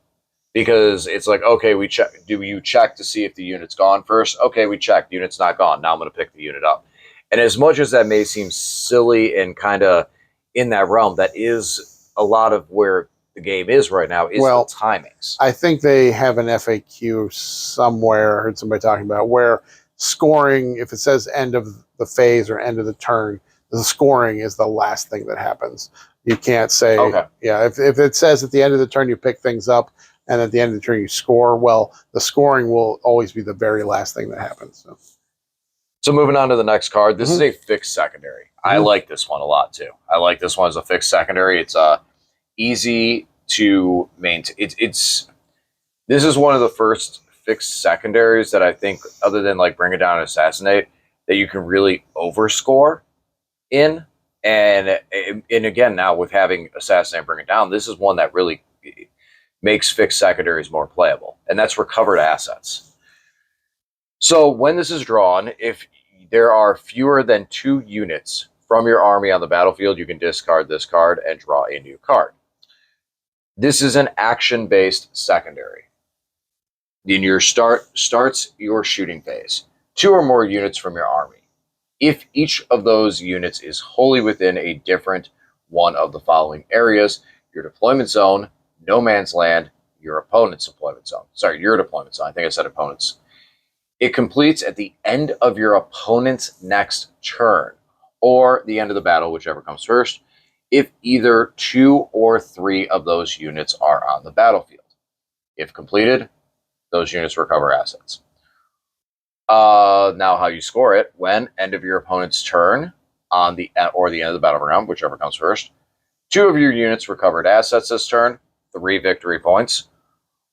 Speaker 1: Because it's like, okay, we check. Do you check to see if the unit's gone first? Okay, we checked. Unit's not gone. Now I'm going to pick the unit up. And as much as that may seem silly and kind of in that realm, that is a lot of where the game is right now, is the timings.
Speaker 2: I think they have an FAQ somewhere, I heard somebody talking about, where scoring, if it says end of the phase or end of the turn, the scoring is the last thing that happens. You can't say, yeah, if it says at the end of the turn you pick things up, and at the end of the turn you score, well, the scoring will always be the very last thing that happens.
Speaker 1: So moving on to the next card, this is a fixed secondary. I like this one a lot too. I like this one as a fixed secondary. It's easy to maintain. This is one of the first fixed secondaries that I think, other than like Bring It Down and Assassinate, that you can really overscore in. And again, now with having Assassinate and Bring It Down, this is one that really makes fixed secondaries more playable, and that's recovered assets. So when this is drawn, if there are fewer than 2 units from your army on the battlefield, you can discard this card and draw a new card. This is an action-based secondary. In your starts your shooting phase. 2 or more units from your army. If each of those units is wholly within a different one of the following areas: your deployment zone, no man's land, your opponent's deployment zone. Sorry, your deployment zone. I think I said opponent's. It completes at the end of your opponent's next turn, or the end of the battle, whichever comes first, if either 2 or 3 of those units are on the battlefield. If completed, those units recover assets. Now how you score it: when end of your opponent's turn on the end of the battle round, whichever comes first, 2 of your units recovered assets this turn, 3 victory points,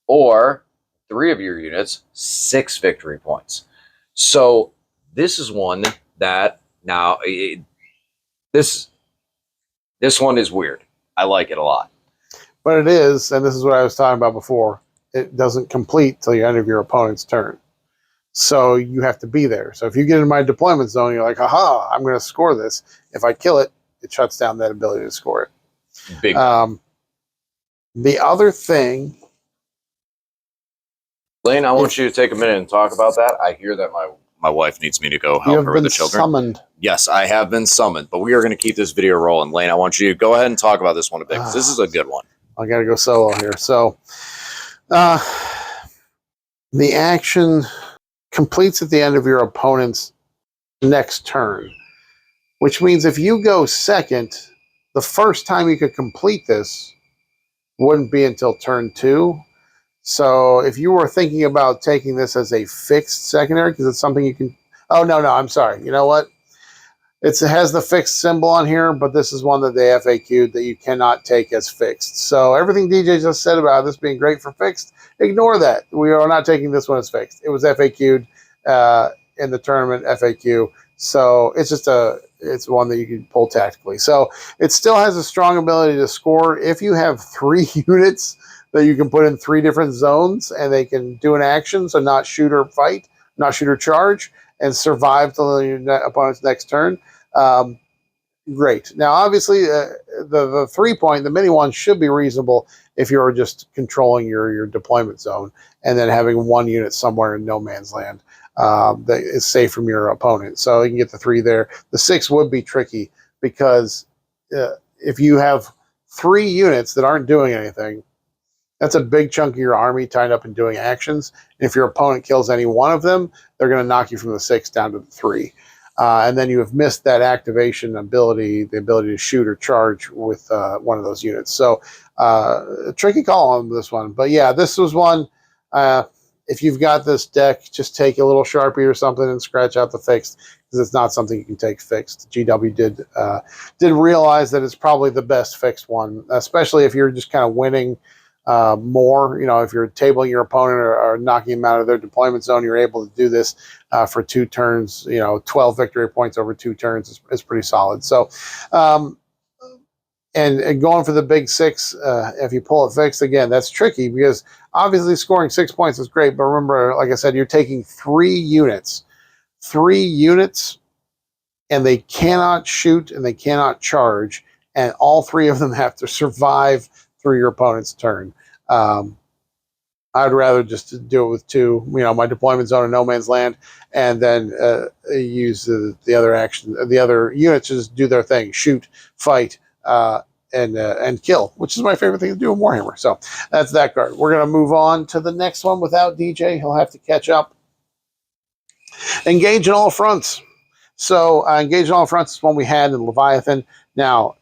Speaker 1: or 3 of your units, 6 victory points. So this is one that now this one is weird. I like it a lot.
Speaker 2: But it is, and this is what I was talking about before, it doesn't complete till the end of your opponent's turn. So you have to be there. So if you get in my deployment zone, you're like, aha, I'm going to score this. If I kill it, it shuts down that ability to score it.
Speaker 1: Big.
Speaker 2: The other thing,
Speaker 1: Lane, I want you to take a minute and talk about that. I hear that my wife needs me to go help her with the children.
Speaker 2: Summoned.
Speaker 1: Yes, I have been summoned, but we are going to keep this video rolling. Lane, I want you to go ahead and talk about this one a bit, because this is a good one.
Speaker 2: I got to go solo here. So the action completes at the end of your opponent's next turn, which means if you go second, the first time you could complete this wouldn't be until turn 2. So if you were thinking about taking this as a fixed secondary, because it's something you can... Oh, no, I'm sorry. You know what? It has the fixed symbol on here, but this is one that they FAQ'd that you cannot take as fixed. So everything DJ just said about this being great for fixed, ignore that. We are not taking this one as fixed. It was FAQ'd in the tournament FAQ. So it's just it's one that you can pull tactically. So it still has a strong ability to score if you have 3 units that you can put in 3 different zones and they can do an action, so not shoot or fight, not shoot or charge, and survive till your opponent's next turn. Great. Now, obviously, the 3-point, the mini one, should be reasonable if you're just controlling your deployment zone and then having 1 unit somewhere in no man's land that is safe from your opponent. So you can get the 3 there. The 6 would be tricky because if you have 3 units that aren't doing anything, that's a big chunk of your army tied up in doing actions. And if your opponent kills any one of them, they're going to knock you from the 6 down to the 3. And then you have missed that activation ability, the ability to shoot or charge with one of those units. So a tricky call on this one. But yeah, this was one. If you've got this deck, just take a little Sharpie or something and scratch out the fixed, because it's not something you can take fixed. GW did realize that it's probably the best fixed one, especially if you're just kind of winning more. If you're tabling your opponent or knocking them out of their deployment zone, you're able to do this for 2 turns. 12 victory points over 2 turns is pretty solid. So, and going for the big 6, if you pull it fixed, again, that's tricky because obviously scoring 6 points is great. But remember, like I said, you're taking 3 units, and they cannot shoot and they cannot charge, and all 3 of them have to survive through your opponent's turn. I'd rather just do it with 2, my deployment zone in no man's land, and then use the other action, the other units just do their thing, shoot, fight, and kill, which is my favorite thing to do in Warhammer. So that's that card. We're going to move on to the next one without DJ. He'll have to catch up. Engage in all fronts. So engage in all fronts is one we had in Leviathan. Now,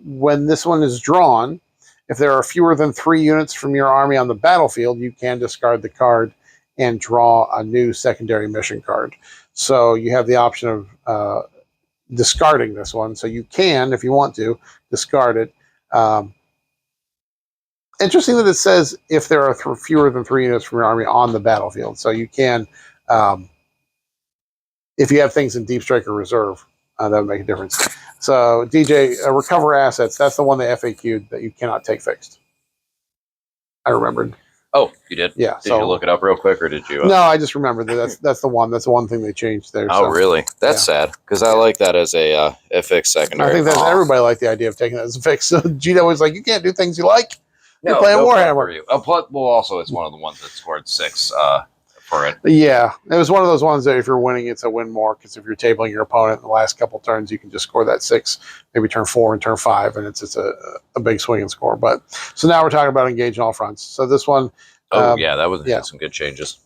Speaker 2: when this one is drawn, if there are fewer than 3 units from your army on the battlefield, you can discard the card and draw a new secondary mission card. So you have the option of discarding this one. So you can, if you want to, discard it. Interesting that it says if there are fewer than 3 units from your army on the battlefield. So you can, if you have things in Deep Strike or Reserve, that would make a difference. So DJ, recover assets. That's the one they FAQ'd that you cannot take fixed. I remembered.
Speaker 1: Oh, you did?
Speaker 2: Yeah.
Speaker 1: Did you look it up real quick, or did you?
Speaker 2: No, I just remembered that that's the one. That's the one thing they changed there.
Speaker 1: Oh, really? That's sad, because I like that as a fixed secondary.
Speaker 2: I think that everybody liked the idea of taking that as a fix. So GW was like, you can't do things you like. You're playing Warhammer.
Speaker 1: Well, also, it's one of the ones that scored 6 for it.
Speaker 2: Yeah, it was one of those ones that if you're winning, it's a win more, because if you're tabling your opponent in the last couple turns, you can just score that 6, maybe turn 4 and turn 5, and it's a big swing and score. But so now we're talking about engage on all fronts. So this one,
Speaker 1: Yeah, that was
Speaker 2: yeah.
Speaker 1: some good changes.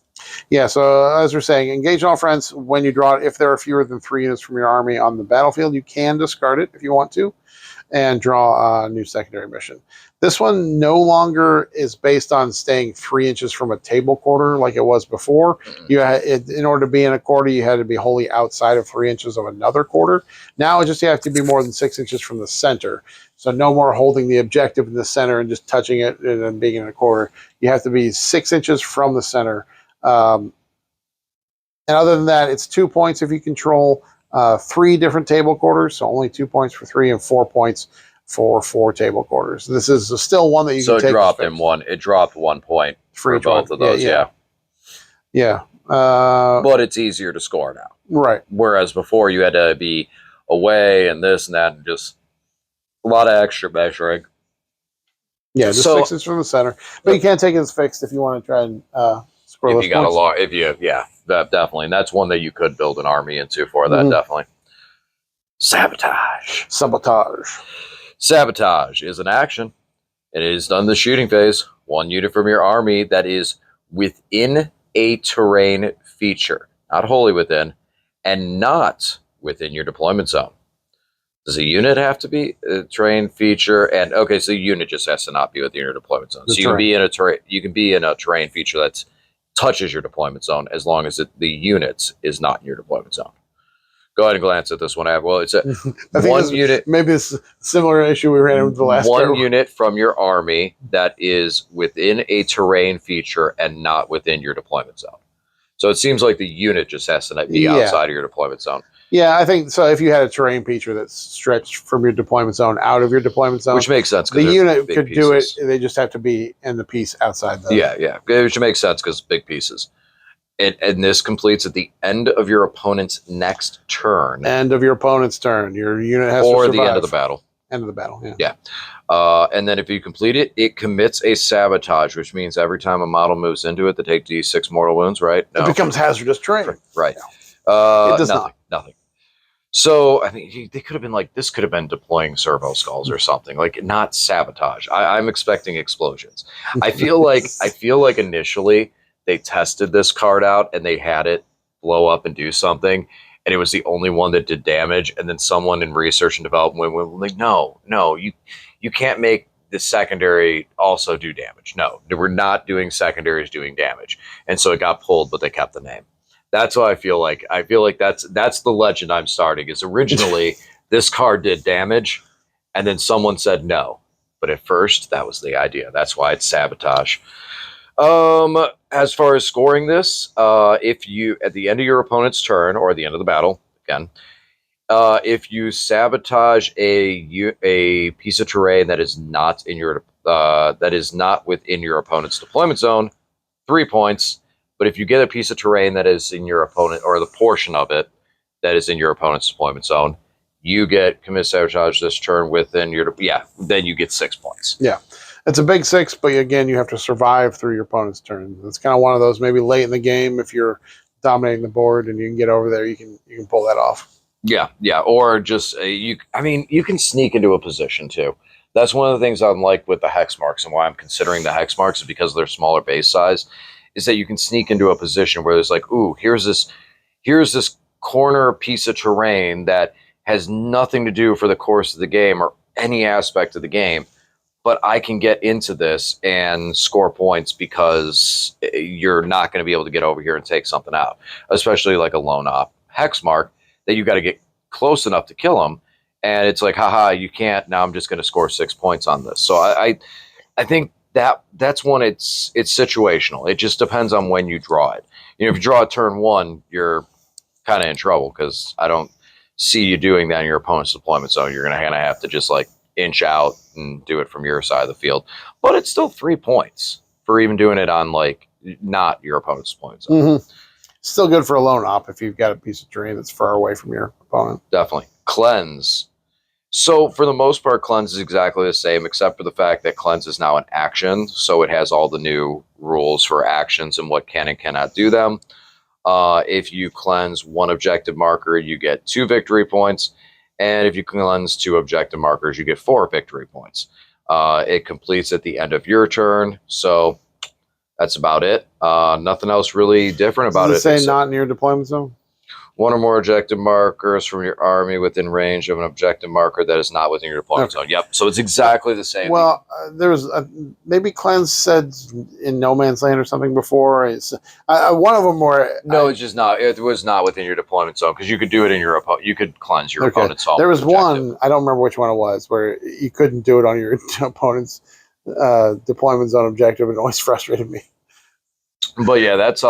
Speaker 2: Yeah, so as we're saying, engage all friends. When you draw it, if there are fewer than 3 units from your army on the battlefield, you can discard it if you want to, and draw a new secondary mission. This one no longer is based on staying 3 inches from a table quarter like it was before. In order to be in a quarter, you had to be wholly outside of 3 inches of another quarter. Now you have to be more than 6 inches from the center. So no more holding the objective in the center and just touching it and then being in a quarter. You have to be 6 inches from the center. And other than that, it's 2 points if you control 3 different table quarters. So only 2 points for 3 and 4 points for 4 table quarters. This is still one that you can take.
Speaker 1: So it dropped in one. It dropped 1 point for both of those. Yeah.
Speaker 2: But
Speaker 1: it's easier to score now.
Speaker 2: Right.
Speaker 1: Whereas before you had to be away and this and that, and just a lot of extra measuring.
Speaker 2: Yeah, just 6 inches from the center. But you can't take it as fixed if you want to try and score those points.
Speaker 1: That definitely. And that's one that you could build an army into for that, definitely. Sabotage. Sabotage is an action. It is done in the shooting phase. 1 unit from your army that is within a terrain feature, not wholly within, and not within your deployment zone. Does a unit have to be a terrain feature? And okay, so the unit just has to not be within your deployment zone. So you can be in a terrain. You can be in a terrain feature that touches your deployment zone as long as the unit is not in your deployment zone. Go ahead and glance at this one. Well, it's a one unit.
Speaker 2: Maybe it's a similar issue we ran into the last
Speaker 1: one unit from your army that is within a terrain feature and not within your deployment zone. So it seems like the unit just has to be outside of your deployment zone.
Speaker 2: Yeah, I think so. If you had a terrain feature that's stretched from your deployment zone out of your deployment zone,
Speaker 1: which makes sense,
Speaker 2: the unit could do it. They just have to be in the piece outside the.
Speaker 1: Yeah, which makes sense because big pieces. And this completes at the end of your opponent's next turn.
Speaker 2: End of your opponent's turn. Your unit has to survive.
Speaker 1: Or the end of the battle.
Speaker 2: End of the battle, yeah.
Speaker 1: Yeah. And then if you complete it, it commits a sabotage, which means every time a model moves into it, they take D6 mortal wounds, right?
Speaker 2: No. It becomes hazardous terrain.
Speaker 1: Right.
Speaker 2: It does
Speaker 1: nothing. So, I mean, they could have been like, this could have been deploying servo skulls or something, like not sabotage. I'm expecting explosions. I feel like initially they tested this card out and they had it blow up and do something, and it was the only one that did damage. And then someone in research and development went like, no, you can't make the secondary also do damage. No, we're not doing secondaries doing damage. And so it got pulled, but they kept the name. That's what I feel like. I feel like that's the legend I'm starting. Is originally this card did damage, and then someone said no. But at first, that was the idea. That's why it's sabotage. As far as scoring this, if you at the end of your opponent's turn or the end of the battle again, if you sabotage a piece of terrain that is not in your within your opponent's deployment zone, 3 points. But if you get a piece of terrain that is in your opponent, or the portion of it that is in your opponent's deployment zone, you get commit sabotage this turn within your, then you get 6 points.
Speaker 2: Yeah. It's a big 6, but again, you have to survive through your opponent's turn. It's kind of one of those maybe late in the game, if you're dominating the board and you can get over there, you can pull that off.
Speaker 1: Yeah. Or just, you can sneak into a position too. That's one of the things I like with the hex marks, and why I'm considering the hex marks is because of their smaller base size. Is that you can sneak into a position where there's like, ooh, here's this corner piece of terrain that has nothing to do for the course of the game or any aspect of the game, but I can get into this and score points because you're not going to be able to get over here and take something out, especially like a lone op hex mark that you got to get close enough to kill them. And it's like, haha, you can't. Now I'm just going to score 6 points on this. So I think that's when it's situational. It just depends on when you draw it. If you draw it turn 1, you're kind of in trouble because I don't see you doing that in your opponent's deployment zone. You're going to have to just like inch out and do it from your side of the field. But it's still 3 points for even doing it on like not your opponent's deployment zone.
Speaker 2: Mm-hmm. Still good for a lone op if you've got a piece of terrain that's far away from your opponent.
Speaker 1: Definitely. Cleanse So for the most part, cleanse is exactly the same, except for the fact that cleanse is now an action, so it has all the new rules for actions and what can and cannot do them. If you cleanse one objective marker, you get 2 victory points, and if you cleanse 2 objective markers, you get 4 victory points. It completes at the end of your turn, so that's about it. Nothing else really different about
Speaker 2: Does it
Speaker 1: it.
Speaker 2: say not in your deployment zone?
Speaker 1: One or more objective markers from your army within range of an objective marker that is not within your deployment zone. Yep. So it's exactly the same.
Speaker 2: Well, there's maybe Cleanse said in No Man's Land or something before. It's one of them where
Speaker 1: no, it's just not. It was not within your deployment zone because you could do it in your opponent. You could cleanse your opponent's home.
Speaker 2: There was one, I don't remember which one it was, where you couldn't do it on your opponent's deployment zone objective, and it always frustrated me.
Speaker 1: But yeah, that's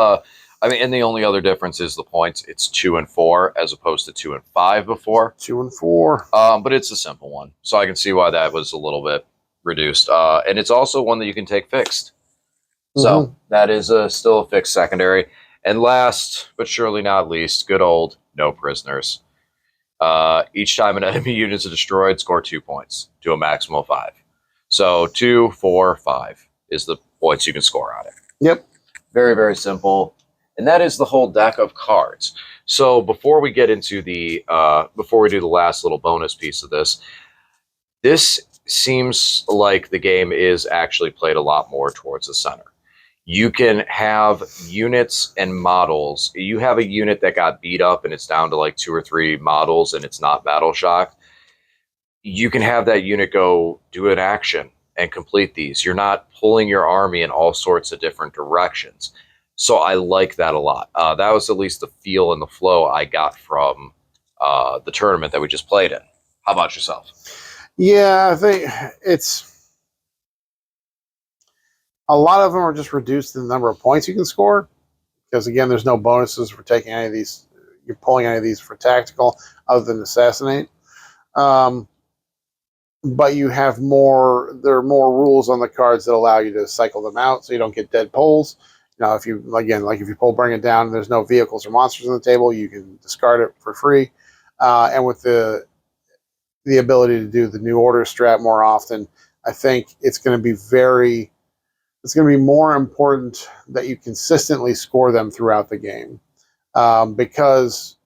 Speaker 1: I mean, and the only other difference is the points. It's 2 and 4 as opposed to 2 and 5 before.
Speaker 2: 2 and 4.
Speaker 1: But it's a simple one, so I can see why that was a little bit reduced. And it's also one that you can take fixed. So that is still a fixed secondary. And last but surely not least, good old no prisoners. Each time an enemy unit is destroyed, score 2 points to a maximum of 5. So 2, 4, 5 is the points you can score on it.
Speaker 2: Yep.
Speaker 1: Very, very simple. And that is the whole deck of cards. So before we get into the, before we do the last little bonus piece of this, this seems like the game is actually played a lot more towards the center. You can have units and models. You have a unit that got beat up and it's down to like 2 or 3 models and it's not battle shocked. You can have that unit go do an action and complete these. You're not pulling your army in all sorts of different directions. So I like that a lot. That was at least the feel and the flow I got from the tournament that we just played in. How about yourself?
Speaker 2: Yeah, I think it's a lot of them are just reduced in the number of points you can score because again, there's no bonuses for taking any of these. You're pulling any of these for tactical other than assassinate. But you have more. There are more rules on the cards that allow you to cycle them out, so you don't get dead pulls. Now, if you again, like if you pull Bring It Down, and there's no vehicles or monsters on the table, you can discard it for free. And with the ability to do the new order strat more often, I think it's going to be it's going to be more important that you consistently score them throughout the game. Because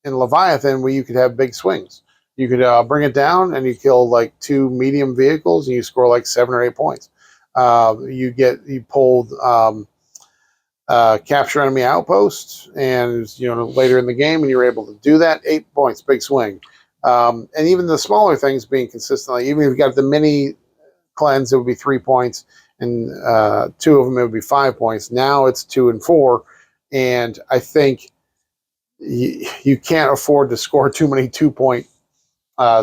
Speaker 2: in Leviathan, where you could have big swings. You could Bring It Down and you kill like 2 medium vehicles and you score like 7 or 8 points. You pulled capture enemy outposts and later in the game and you're able to do that, 8 points, big swing. And even the smaller things being consistently, even if you got the mini cleanse, it would be 3 points, and 2 of them it would be 5 points. Now it's 2 and 4, and I think you can't afford to score too many 2-point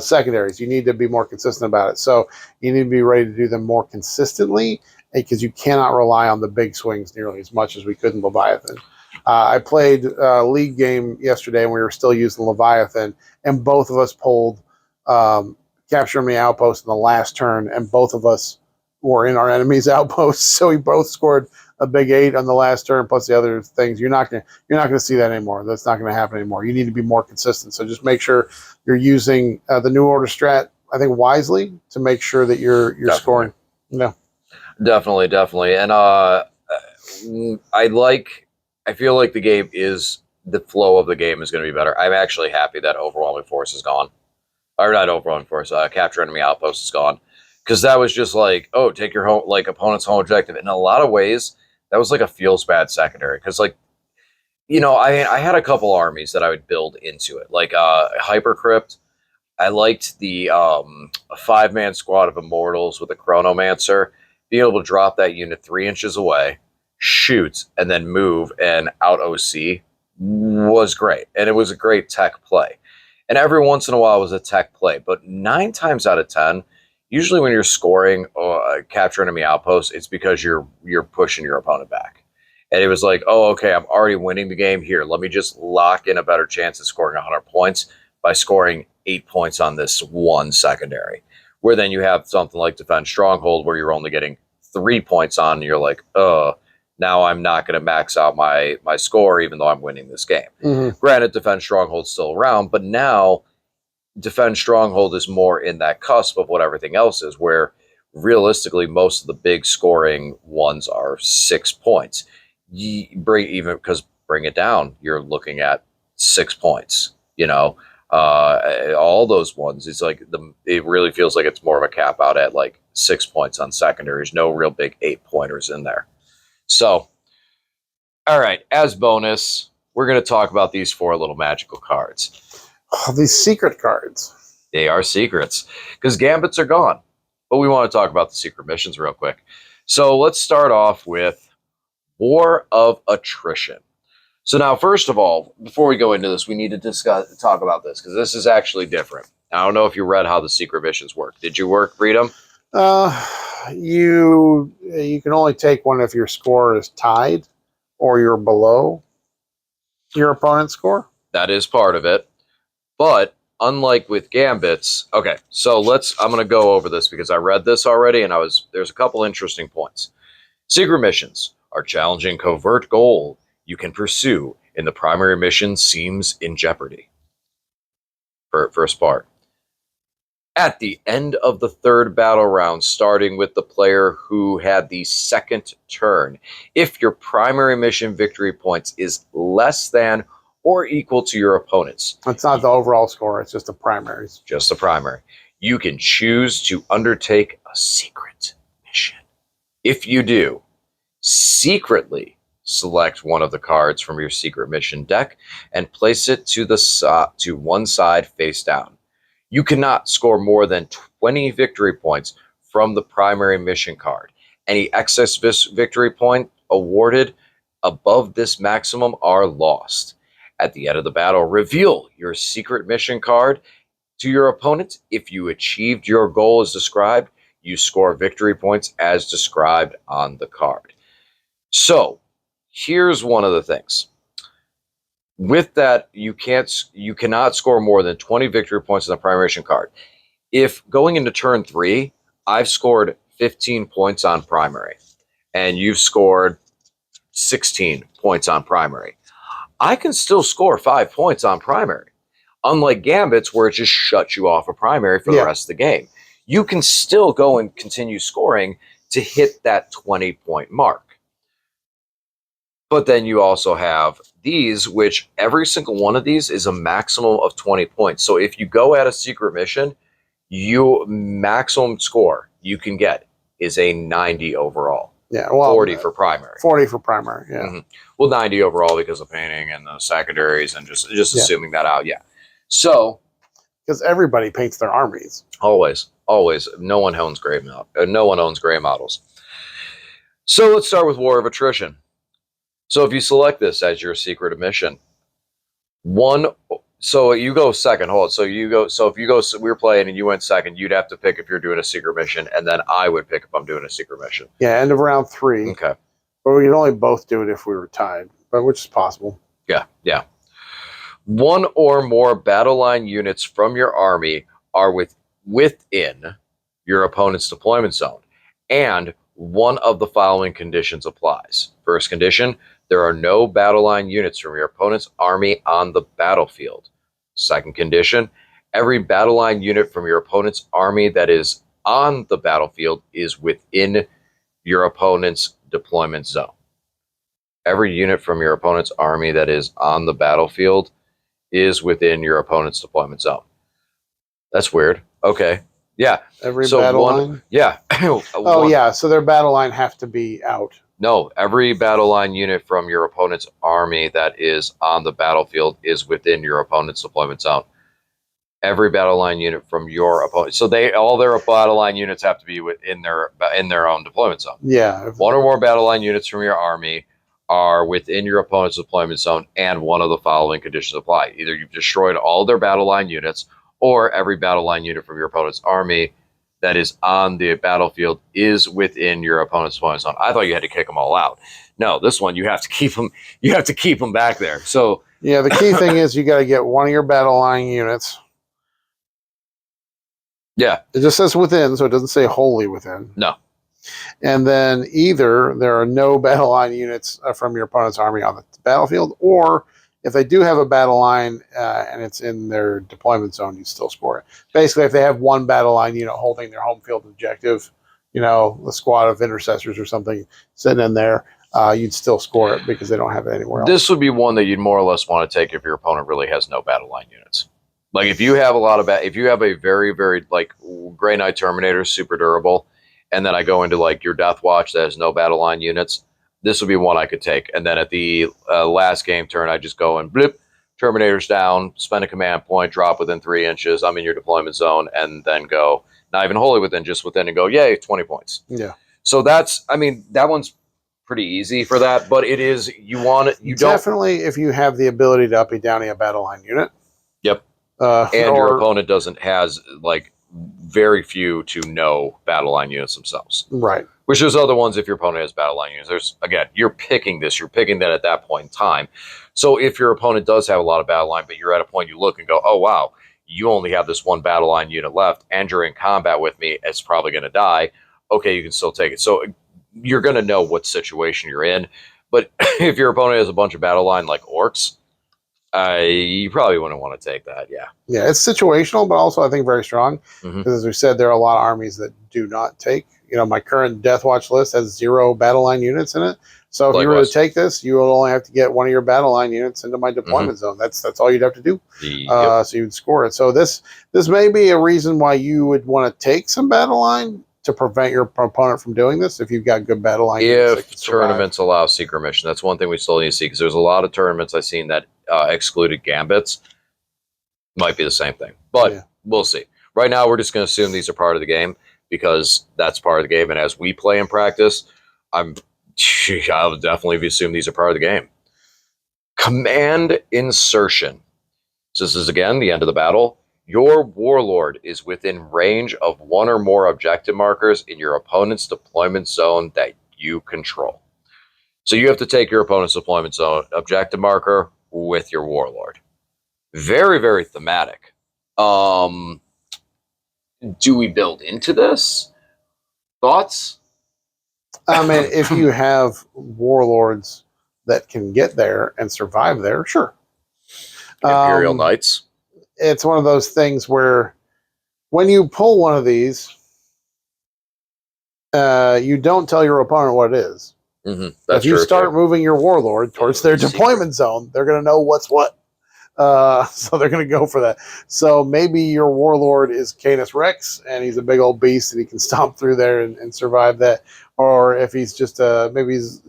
Speaker 2: secondaries. You need to be more consistent about it. So you need to be ready to do them more consistently because you cannot rely on the big swings nearly as much as we could in Leviathan. I played a league game yesterday and we were still using Leviathan, and both of us pulled capture enemy outpost in the last turn, and both of us were in our enemy's outposts, so we both scored a big 8 on the last turn plus the other things. You're not gonna see that anymore. That's not gonna happen anymore. You need to be more consistent. So just make sure you're using the new order strat, I think, wisely to make sure that you're scoring. No,
Speaker 1: Definitely, and I feel like the flow of the game is going to be better. I'm actually happy that overwhelming force is gone, or not overwhelming force. Capture enemy outpost is gone, because that was just like, oh, take your home opponent's home objective. In a lot of ways, that was like a feels bad secondary because I had a couple armies that I would build into it, like Hypercrypt. I liked the 5-man squad of Immortals with a Chronomancer. Being able to drop that unit 3 inches away, shoot, and then move and out OC was great. And it was a great tech play. And every once in a while it was a tech play. But 9 times out of 10, usually when you're scoring capture enemy outposts, it's because you're pushing your opponent back. And it was like, oh, okay, I'm already winning the game here. Let me just lock in a better chance of scoring 100 points by scoring 8 points on this one secondary. Where then you have something like Defend Stronghold where you're only getting 3 points on, and you're like, now I'm not going to max out my score even though I'm winning this game. Granted, Defend Stronghold's still around, but now defend stronghold is more in that cusp of what everything else is, where realistically most of the big scoring ones are 6 points. Bring it down, you're looking at 6 points. All those ones, it really feels like it's more of a cap out at like 6 points on secondaries. No real big 8-pointers in there. So, all right, as bonus, we're going to talk about these 4 little magical cards.
Speaker 2: Oh, these secret cards.
Speaker 1: They are secrets because gambits are gone. But we want to talk about the secret missions real quick. So let's start off with War of Attrition. So now, first of all, before we go into this, we need to talk about this because this is actually different. I don't know if you read how the secret missions work. Did you read them?
Speaker 2: You can only take one if your score is tied or you're below your opponent's score.
Speaker 1: That is part of it. But unlike with gambits, okay, so I'm going to go over this because I read this already and there's a couple interesting points. Secret missions are challenging covert goal you can pursue in the primary mission seems in jeopardy. First part. At the end of the 3rd battle round, starting with the player who had the 2nd turn, if your primary mission victory points is less than or equal to your opponent's.
Speaker 2: It's not the overall score, it's just the primaries.
Speaker 1: Just the primary. You can choose to undertake a secret mission. If you do, secretly select one of the cards from your secret mission deck and place it to one side face down. You cannot score more than 20 victory points from the primary mission card. Any excess victory point awarded above this maximum are lost. At the end of the battle, reveal your secret mission card to your opponent. If you achieved your goal as described, you score victory points as described on the card. So, here's one of the things. With that, you cannot score more than 20 victory points on the primary mission card. If going into turn 3, I've scored 15 points on primary, and you've scored 16 points on primary, I can still score 5 points on primary. Unlike gambits, where it just shuts you off a primary for the rest of the game. You can still go and continue scoring to hit that 20-point mark. But then you also have these, which every single one of these is a maximum of 20 points. So if you go at a secret mission, your maximum score you can get is a 90 overall.
Speaker 2: Yeah, well,
Speaker 1: 40 for primary.
Speaker 2: 40 for primary, yeah.
Speaker 1: Mm-hmm. Well, 90 overall because of painting and the secondaries and just assuming that out, yeah. So,
Speaker 2: because everybody paints their armies.
Speaker 1: Always. No one owns gray models. So let's start with War of Attrition. So if you select this as your secret mission, so you go second. So if you go, we're playing and you went second, you'd have to pick if you're doing a secret mission, and then I would pick if I'm doing a secret mission.
Speaker 2: Yeah, end of round 3.
Speaker 1: Okay.
Speaker 2: But we could only both do it if we were tied, but which is possible.
Speaker 1: Yeah. One or more battle line units from your army are within your opponent's deployment zone, and one of the following conditions applies. First condition, there are no battle line units from your opponent's army on the battlefield. Second condition, every battle line unit from your opponent's army that is on the battlefield is within your opponent's deployment zone. Every unit from your opponent's army that is on the battlefield is within your opponent's deployment zone. That's weird. Okay. Yeah.
Speaker 2: Every battle line?
Speaker 1: Yeah.
Speaker 2: Yeah. So their battle line have to be out.
Speaker 1: No, every battle line unit from your opponent's army that is on the battlefield is within your opponent's deployment zone. Every battle line unit from your opponent. So all their battle line units have to be in their own deployment zone.
Speaker 2: Yeah.
Speaker 1: One or more battle line units from your army are within your opponent's deployment zone, and one of the following conditions apply. Either you've destroyed all their battle line units, or every battle line unit from your opponent's army that is on the battlefield is within your opponent's deployment zone. I thought you had to kick them all out. No, this one you have to keep them. You have to keep them back there. So
Speaker 2: yeah, the key thing is you got to get one of your battle line units.
Speaker 1: Yeah,
Speaker 2: it just says within, so it doesn't say wholly within.
Speaker 1: No.
Speaker 2: And then either there are no battle line units from your opponent's army on the battlefield, or If they do have a battle line and it's in their deployment zone, you still score it. Basically, if they have one battle line unit holding their home field objective, the squad of intercessors or something sitting in there, you'd still score it because they don't have it anywhere else.
Speaker 1: This would be one that you'd more or less want to take if your opponent really has no battle line units. Like if you have if you have a very, very like Grey Knight Terminator, super durable, and then I go into like your Death Watch that has no battle line units, this would be one I could take. And then at the last game turn, I just go and blip, Terminator's down, spend a command point, drop within 3 inches. I'm in your deployment zone, and then go not even wholly within, just within, and go, yay, 20 points.
Speaker 2: Yeah.
Speaker 1: So that one's pretty easy for that, but it is
Speaker 2: Definitely if you have the ability to uppy downy a battle line unit.
Speaker 1: Yep. And your opponent has like very few to no battle line units themselves.
Speaker 2: Right.
Speaker 1: Which there's other ones if your opponent has battle line units. There's, again, you're picking that at that point in time. So if your opponent does have a lot of battle line, but you're at a point you look and go, oh wow, you only have this one battle line unit left, and you're in combat with me, it's probably going to die. Okay, you can still take it. So you're going to know what situation you're in. But if your opponent has a bunch of battle line like orcs, you probably wouldn't want to take that. Yeah.
Speaker 2: Yeah, it's situational, but also I think very strong. Because as we said, there are a lot of armies that do not take. My current Death Watch list has 0 battle line units in it. So if you were to take this, you will only have to get one of your battle line units into my deployment zone. That's all you'd have to do.
Speaker 1: Yep.
Speaker 2: So you'd score it. So this may be a reason why you would want to take some battle line to prevent your opponent from doing this if you've got good battle line.
Speaker 1: If tournaments allow secret mission, that's one thing we still need to see, because there's a lot of tournaments I've seen that excluded gambits. Might be the same thing, but we'll see. Right now, we're just going to assume these are part of the game because that's part of the game, and as we play and practice, I'll definitely assume these are part of the game. Command insertion. So this is, again, the end of the battle. Your warlord is within range of one or more objective markers in your opponent's deployment zone that you control. So you have to take your opponent's deployment zone objective marker with your warlord. Very, very thematic. Do we build into this? Thoughts?
Speaker 2: I mean, if you have warlords that can get there and survive there, sure.
Speaker 1: Imperial Knights.
Speaker 2: It's one of those things where when you pull one of these, you don't tell your opponent what it is. If you start moving your warlord towards their deployment zone, they're going to know what's what. So they're going to go for that. So maybe your warlord is Canis Rex, and he's a big old beast, and he can stomp through there and survive that. Or if he's just maybe he's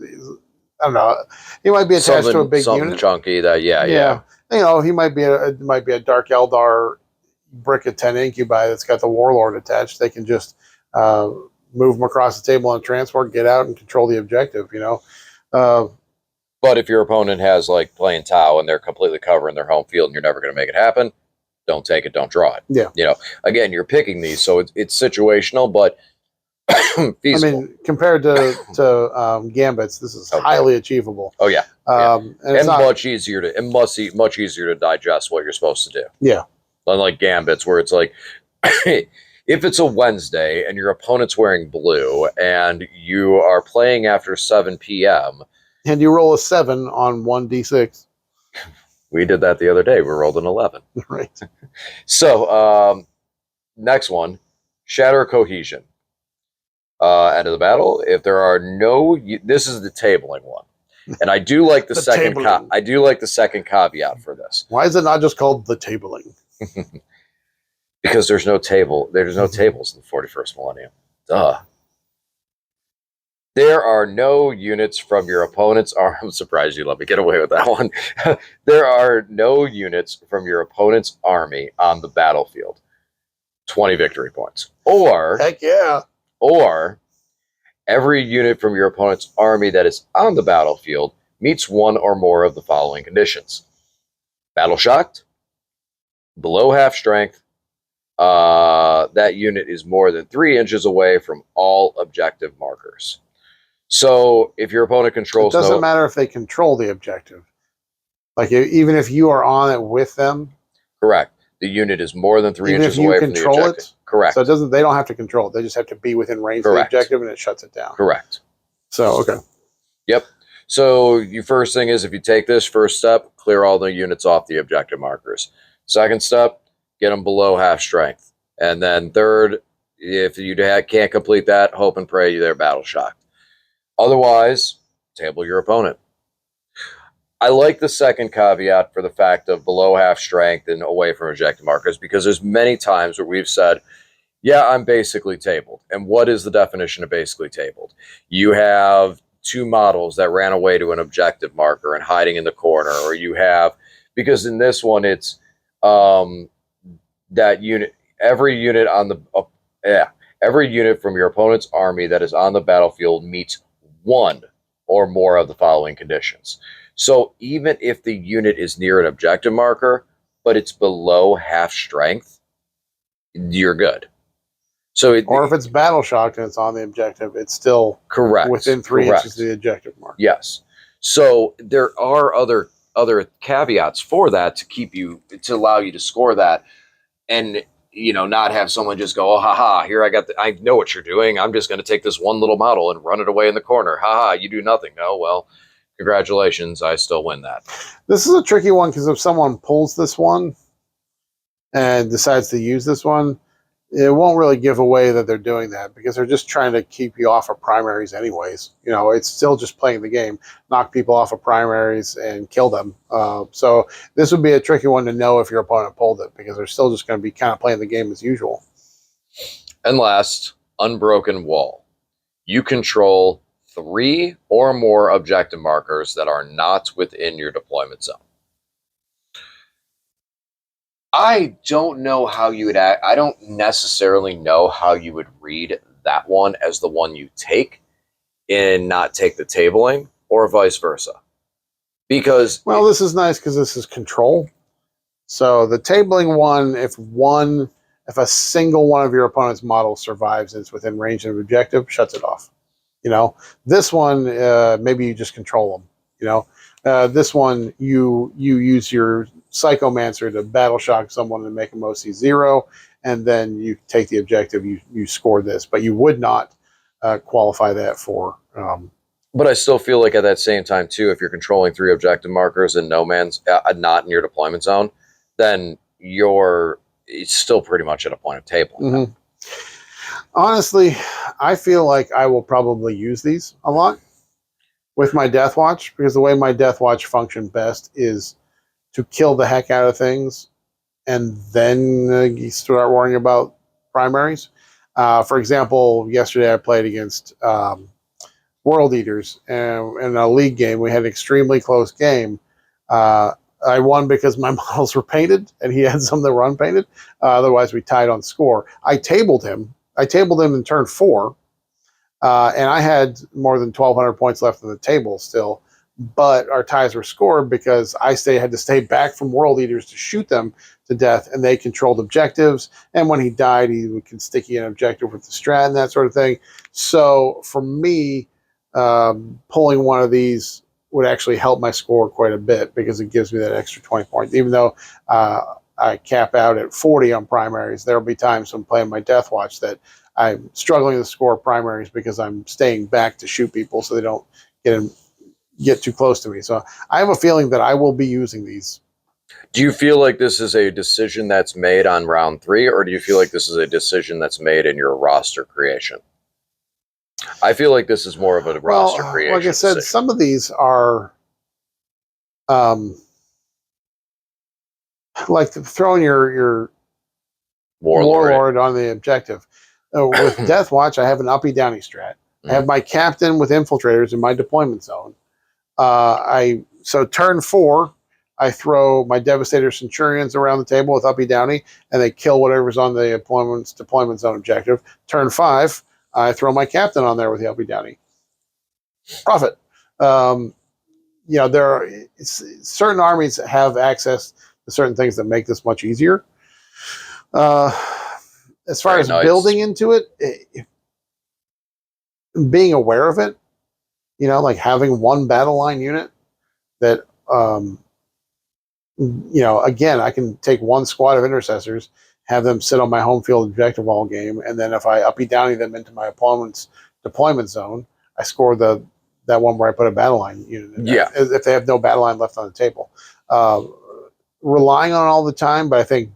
Speaker 2: I don't know, he might be attached to a big unit,
Speaker 1: chunky. Yeah.
Speaker 2: He might be a Dark Eldar brick of 10 incubi that's got the warlord attached. They can just move them across the table on transport, get out, and control the objective.
Speaker 1: But if your opponent has like playing Tau and they're completely covering their home field and you're never going to make it happen, don't take it, don't draw it.
Speaker 2: Yeah.
Speaker 1: Again, you're picking these, so it's situational, but feasible.
Speaker 2: I mean, compared to Gambits, this is highly achievable.
Speaker 1: Oh yeah,
Speaker 2: and
Speaker 1: much easier to digest what you're supposed to do.
Speaker 2: Yeah,
Speaker 1: unlike Gambits, where it's like, if it's a Wednesday and your opponent's wearing blue and you are playing after 7 p.m.
Speaker 2: and you roll a 7 on 1d6.
Speaker 1: We did that the other day. We rolled an 11.
Speaker 2: Right.
Speaker 1: So next one, Shatter Cohesion. End of the battle. If there are no, this is the tabling one, and I do like the second. I do like the second caveat for this.
Speaker 2: Why is it not just called the tabling?
Speaker 1: Because there's no table. There's no tables in the 41st millennium. Duh. There are no units from your opponent's army. I'm surprised you let me get away with that one. There are no units from your opponent's army on the battlefield. 20 victory points. Or
Speaker 2: heck yeah.
Speaker 1: Or every unit from your opponent's army that is on the battlefield meets one or more of the following conditions. Battle shocked, below half strength, that unit is more than 3 inches away from all objective markers. So if your opponent controls...
Speaker 2: It doesn't matter if they control the objective. Like, even if you are on it with them...
Speaker 1: Correct. The unit is more than 3 inches away from the objective. Correct.
Speaker 2: So they don't have to control it. They just have to be within range of the objective, and it shuts it down.
Speaker 1: Correct.
Speaker 2: So, okay.
Speaker 1: Yep. So your first thing is if you take this first step, clear all the units off the objective markers. Second step, get them below half strength. And then third, if you can't complete that, hope and pray they're battle shocked. Otherwise, table your opponent. I like the second caveat for the fact of below half strength and away from objective markers because there's many times where we've said, yeah, I'm basically tabled. And what is the definition of basically tabled? You have two models that ran away to an objective marker and hiding in the corner, or you have, because in this one, it's that unit, every unit on the, every unit from your opponent's army that is on the battlefield meets one or more of the following conditions. So even if the unit is near an objective marker, but it's below half strength, you're good. So
Speaker 2: or if it's battle shocked and it's on the objective, it's still
Speaker 1: correct
Speaker 2: within 3 inches of the objective mark.
Speaker 1: Yes. So there are other caveats for that to allow you to score that, and not have someone just go, oh, haha, here I know what you're doing. I'm just going to take this one little model and run it away in the corner. Haha, you do nothing. No, well, congratulations, I still win that.
Speaker 2: This is a tricky one because if someone pulls this one and decides to use this one, it won't really give away that they're doing that because they're just trying to keep you off of primaries anyways. It's still just playing the game, knock people off of primaries and kill them. So this would be a tricky one to know if your opponent pulled it because they're still just going to be kind of playing the game as usual.
Speaker 1: And last, Unbroken Wall. You control 3 or more objective markers that are not within your deployment zone. I don't know how you would act. I don't necessarily know how you would read that one as the one you take and not take the tabling, or vice versa. Because
Speaker 2: this is nice because this is control. So the tabling one, if a single one of your opponent's models survives and it's within range of objective, shuts it off. This one, maybe you just control them. This one, you use your Psychomancer to battle shock someone and make them OC 0, and then you take the objective, you score this, but you would not qualify that for.
Speaker 1: But I still feel like at that same time, too, if you're controlling 3 objective markers and no man's not in your deployment zone, then it's still pretty much at a point of tabling.
Speaker 2: Mm-hmm. Honestly, I feel like I will probably use these a lot with my Death Watch because the way my Death Watch function best is to kill the heck out of things and then you start worrying about primaries. For example, yesterday I played against World Eaters and in a league game. We had an extremely close game. I won because my models were painted and he had some that were unpainted. Otherwise, we tied on score. I tabled him in turn 4. And I had more than 1,200 points left on the table still. But our ties were scored because I had to stay back from World Eaters to shoot them to death, and they controlled objectives. And when he died, he would sticky an objective with the strat and that sort of thing. So for me, pulling one of these would actually help my score quite a bit because it gives me that extra 20 points. Even though I cap out at 40 on primaries, there will be times when playing my Death Watch that I'm struggling to score primaries because I'm staying back to shoot people so they don't get too close to me. So I have a feeling that I will be using these.
Speaker 1: Do you feel like this is a decision that's made on round 3, or do you feel like this is a decision that's made in your roster creation? I feel like this is more of a roster creation.
Speaker 2: Like I said,
Speaker 1: decision.
Speaker 2: Some of these are like throwing your warlord on the objective. With Death Watch, I have an uppy downy strat. I have my captain with infiltrators in my deployment zone. So turn 4, I throw my Devastator Centurions around the table with uppy downy, and they kill whatever's on the deployment zone objective. Turn 5, I throw my captain on there with the uppy downy. Profit. There are certain armies that have access to certain things that make this much easier. As far as building into it, being aware of it, like having one battle line unit that, again, I can take one squad of intercessors, have them sit on my home field objective all game, and then if I uppy downy them into my opponent's deployment zone, I score the that one where I put a battle line unit in there,
Speaker 1: Yeah.
Speaker 2: if they have no battle line left on the table. Relying on it all the time, but I think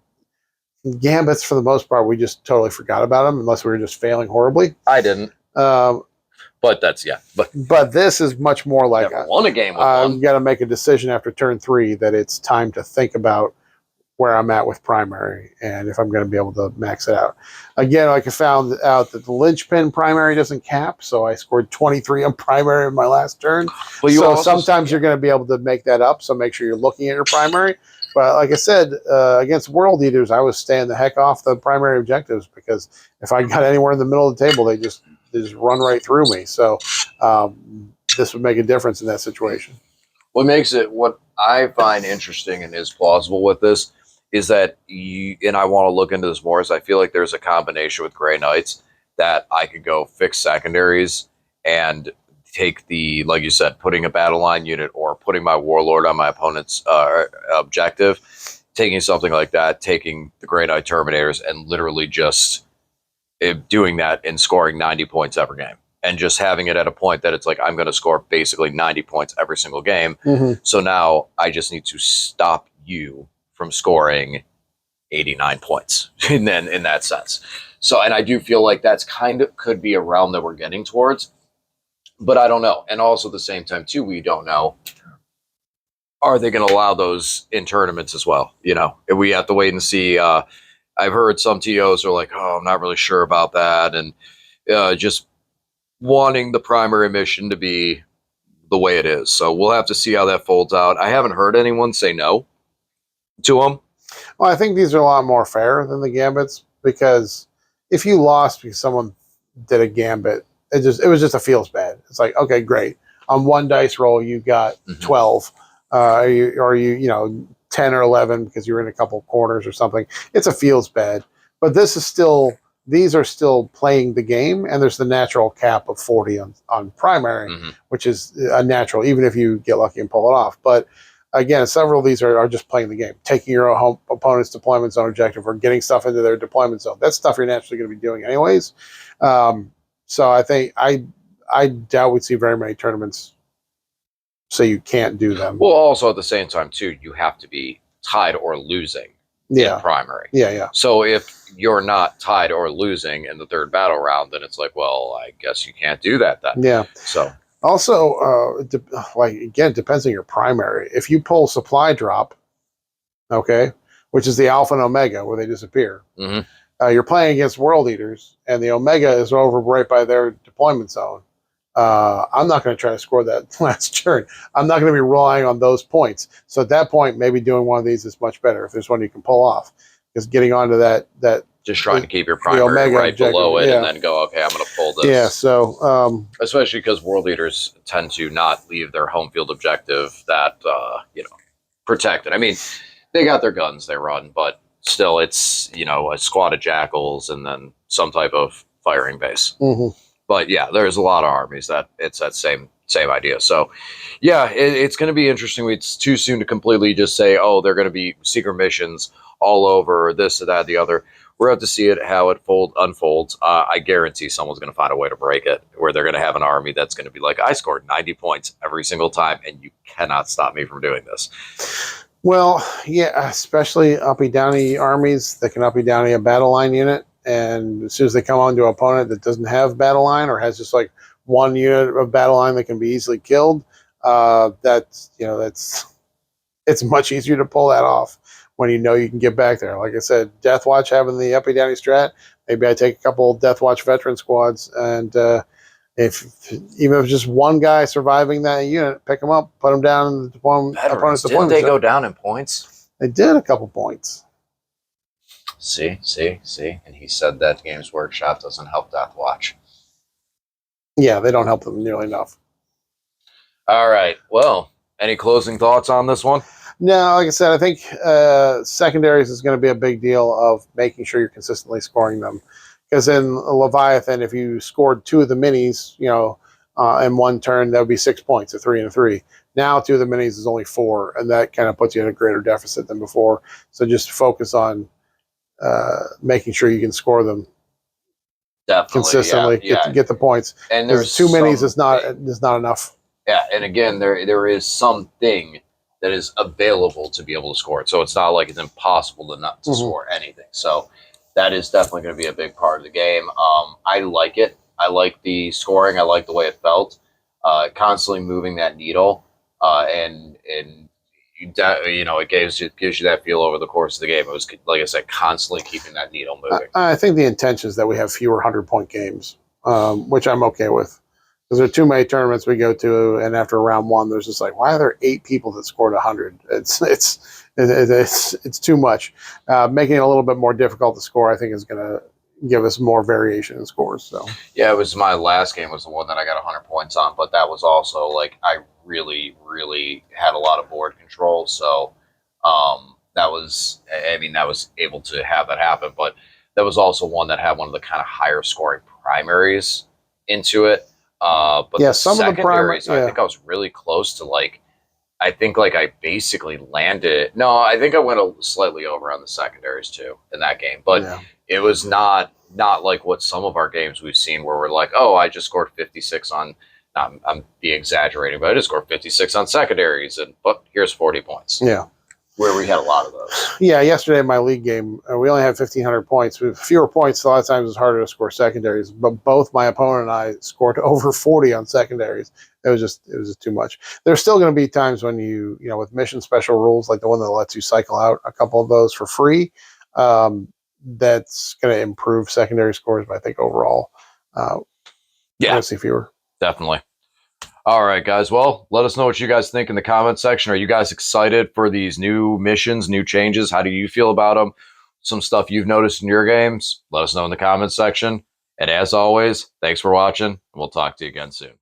Speaker 2: gambits, for the most part, we just totally forgot about them unless we were just failing horribly.
Speaker 1: I didn't. But that's, yeah.
Speaker 2: But this is much more like
Speaker 1: never won a game with one.
Speaker 2: You got to make a decision after turn 3 that it's time to think about where I'm at with primary and if I'm going to be able to max it out. Again, like I found out that the linchpin primary doesn't cap, so I scored 23 on primary in my last turn.
Speaker 1: But
Speaker 2: so sometimes you're going to be able to make that up, so make sure you're looking at your primary. But like I said, against World Eaters, I was staying the heck off the primary objectives because if I got anywhere in the middle of the table, they just run right through me. So this would make a difference in that situation.
Speaker 1: What makes it, what I find interesting and is plausible with this is that and I want to look into this more, is I feel like there's a combination with Grey Knights that I could go fix secondaries and take the, like you said, putting a battle line unit or putting my Warlord on my opponent's objective, taking something like that, taking the Grey Knight Terminators and literally just doing that and scoring 90 points every game. And just having it at a point that it's like, I'm going to score basically 90 points every single game.
Speaker 2: Mm-hmm.
Speaker 1: So now I just need to stop you from scoring 89 points in that sense. So, and I do feel like that's kind of could be a realm that we're getting towards, but I don't know. And also at the same time too, we don't know, are they going to allow those in tournaments as well? You know, we have to wait and see. I've heard some TOs are like, oh, I'm not really sure about that. And just wanting the primary mission to be the way it is. So we'll have to see how that folds out. I haven't heard anyone say no to them.
Speaker 2: Well, I think these are a lot more fair than the gambits because if you lost because someone did a gambit, it was just a feels bad. It's like, okay, great. On one dice roll, you got 12, or you 10 or 11 because you're in a couple corners or something. It's a feels bad, but these are still playing the game, and there's the natural cap of 40 on primary, which is a natural, even if you get lucky and pull it off. But again, several of these are just playing the game, taking your opponent's deployment zone objective or getting stuff into their deployment zone. That's stuff you're naturally going to be doing anyways. So I think I doubt we'd see very many tournaments so you can't do them.
Speaker 1: Well, also at the same time too, you have to be tied or losing in primary.
Speaker 2: Yeah.
Speaker 1: So if you're not tied or losing in the third battle round, then it's like, well, I guess you can't do that then.
Speaker 2: Yeah.
Speaker 1: So
Speaker 2: also, again, it depends on your primary. If you pull supply drop, okay, which is the alpha and omega where they disappear, you're playing against World Eaters, and the omega is over right by their deployment zone. I'm not going to try to score that last turn. I'm not going to be relying on those points. So at that point, maybe doing one of these is much better if there's one you can pull off. Because getting onto that
Speaker 1: just trying to keep your primary right below it and then go, okay, I'm going to pull this.
Speaker 2: Yeah, so
Speaker 1: especially because World Eaters tend to not leave their home field objective that protected. I mean, they got their guns they run, but still, it's a squad of jackals and then some type of firing base. But yeah, there's a lot of armies that it's that same idea. So yeah, it's going to be interesting. It's too soon to completely just say, oh, they're going to be secret missions all over this or that, the other. We're going to see it, how it unfolds. I guarantee someone's going to find a way to break it, where they're going to have an army that's going to be like, I scored 90 points every single time, and you cannot stop me from doing this.
Speaker 2: Well, yeah, especially uppy-downy armies that can uppy-downy a battle line unit. And as soon as they come onto an opponent that doesn't have battle line or has just like one unit of battle line that can be easily killed, it's much easier to pull that off when you know you can get back there. Like I said, Death Watch having the uppy downy strat, maybe I take a couple of Death Watch veteran squads, and even if it's just one guy surviving that unit, pick them up, put them down in the opponent's deployment.
Speaker 1: Didn't they go down in points?
Speaker 2: They did a couple points.
Speaker 1: See, and he said that Games Workshop doesn't help Death Watch.
Speaker 2: Yeah, they don't help them nearly enough.
Speaker 1: All right. Well, any closing thoughts on this one?
Speaker 2: No, like I said, I think secondaries is going to be a big deal of making sure you're consistently scoring them. Because in Leviathan, if you scored 2 of the minis, in one turn, that would be 6 points, a 3 and a 3. Now 2 of the minis is only 4, and that kind of puts you in a greater deficit than before. So just focus on making sure you can score them
Speaker 1: definitely
Speaker 2: consistently, get the points.
Speaker 1: And there's
Speaker 2: 2 minis is not enough.
Speaker 1: Yeah, and again, there is something that is available to be able to score it. So it's not like it's impossible to not to score anything. So that is definitely going to be a big part of the game. I like it. I like the scoring. I like the way it felt. Constantly moving that needle, and you know, it gives you that feel over the course of the game. It was, like I said, constantly keeping that needle moving.
Speaker 2: I think the intention is that we have fewer 100-point games, which I'm okay with. Because there are too many tournaments we go to, and after round one, there's just like, why are there 8 people that scored 100? It's too much. Making it a little bit more difficult to score, I think, is going to give us more variation in scores. So
Speaker 1: yeah, it was my last game was the one that I got 100 points on, but that was also like I really had a lot of board control, so that was, I mean, that was able to have that happen, but that was also one that had one of the kind of higher scoring primaries into it. But
Speaker 2: yeah,
Speaker 1: the
Speaker 2: some of the primary,
Speaker 1: secondaries, I think I was really close to like, I think like I basically landed. No, I think I went slightly over on the secondaries too in that game, but
Speaker 2: yeah.
Speaker 1: it was not like what some of our games we've seen where we're like, oh, I just scored 56 on. I'm being exaggerating, but I just scored 56 on secondaries, and but here's 40 points.
Speaker 2: Yeah.
Speaker 1: Where we had a lot of those.
Speaker 2: Yeah, yesterday in my league game, we only had 1,500 points. With fewer points, a lot of times it's harder to score secondaries. But both my opponent and I scored over 40 on secondaries. It was just too much. There's still going to be times when you know, with mission special rules, like the one that lets you cycle out a couple of those for free, that's going to improve secondary scores. But I think overall, we're going to see fewer.
Speaker 1: Definitely. All right, guys. Well, let us know what you guys think in the comment section. Are you guys excited for these new missions, new changes? How do you feel about them? Some stuff you've noticed in your games? Let us know in the comment section. And as always, thanks for watching, and we'll talk to you again soon.